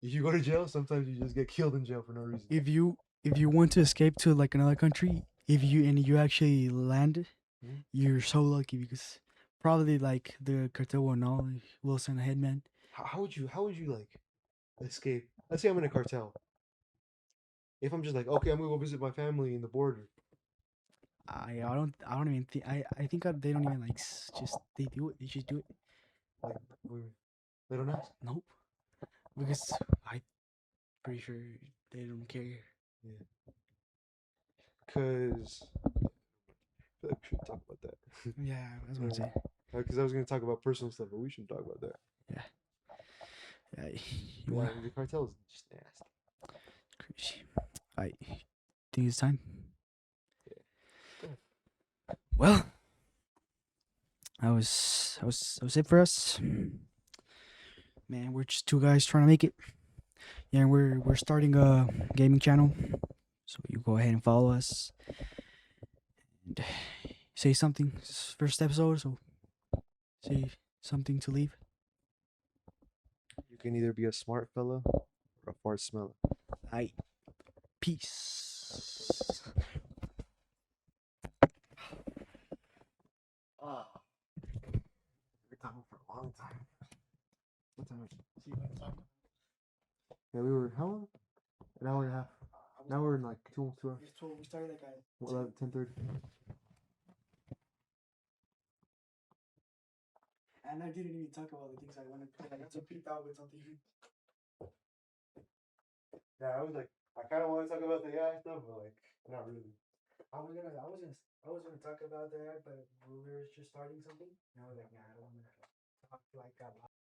if you go to jail, sometimes you just get killed in jail for no reason. If you want to escape to like another country, if you actually land, Mhm. you're so lucky because probably like the cartel will know will send a hitman. How would you like escape? Let's say I'm in a cartel. If I'm just like, okay, I'm gonna go visit my family in the border. I don't even think I think they don't even like just they do it. They just do it. Like, they don't ask. Nope. Because I'm pretty sure they don't care. Yeah. Cause I feel like we should talk about that. Yeah, that's what I'm saying. Because I was gonna talk about personal stuff, but we shouldn't talk about that. Yeah. Yeah. But yeah, the cartel is just nasty. Crazy. I think it's time. Yeah. Well, that was it for us. Man, we're just two guys trying to make it. Yeah, we're starting a gaming channel. So you go ahead and follow us and say something. It's first episode, so say something to leave. You can either be a smart fella or a fart smeller. Aight. Peace. Ah, we're talking for a long time. What time is it? Yeah, we were how long? An hour and a half. Now we're in like 2 hours. We started like at 10:30. and I didn't even talk about the things I wanted to pick out with something. Yeah, I was like, I kind of want to talk about the AI stuff, but like, not really. I was gonna talk about that, but we were just starting something. And I was like, nah, I don't want to talk like a lot.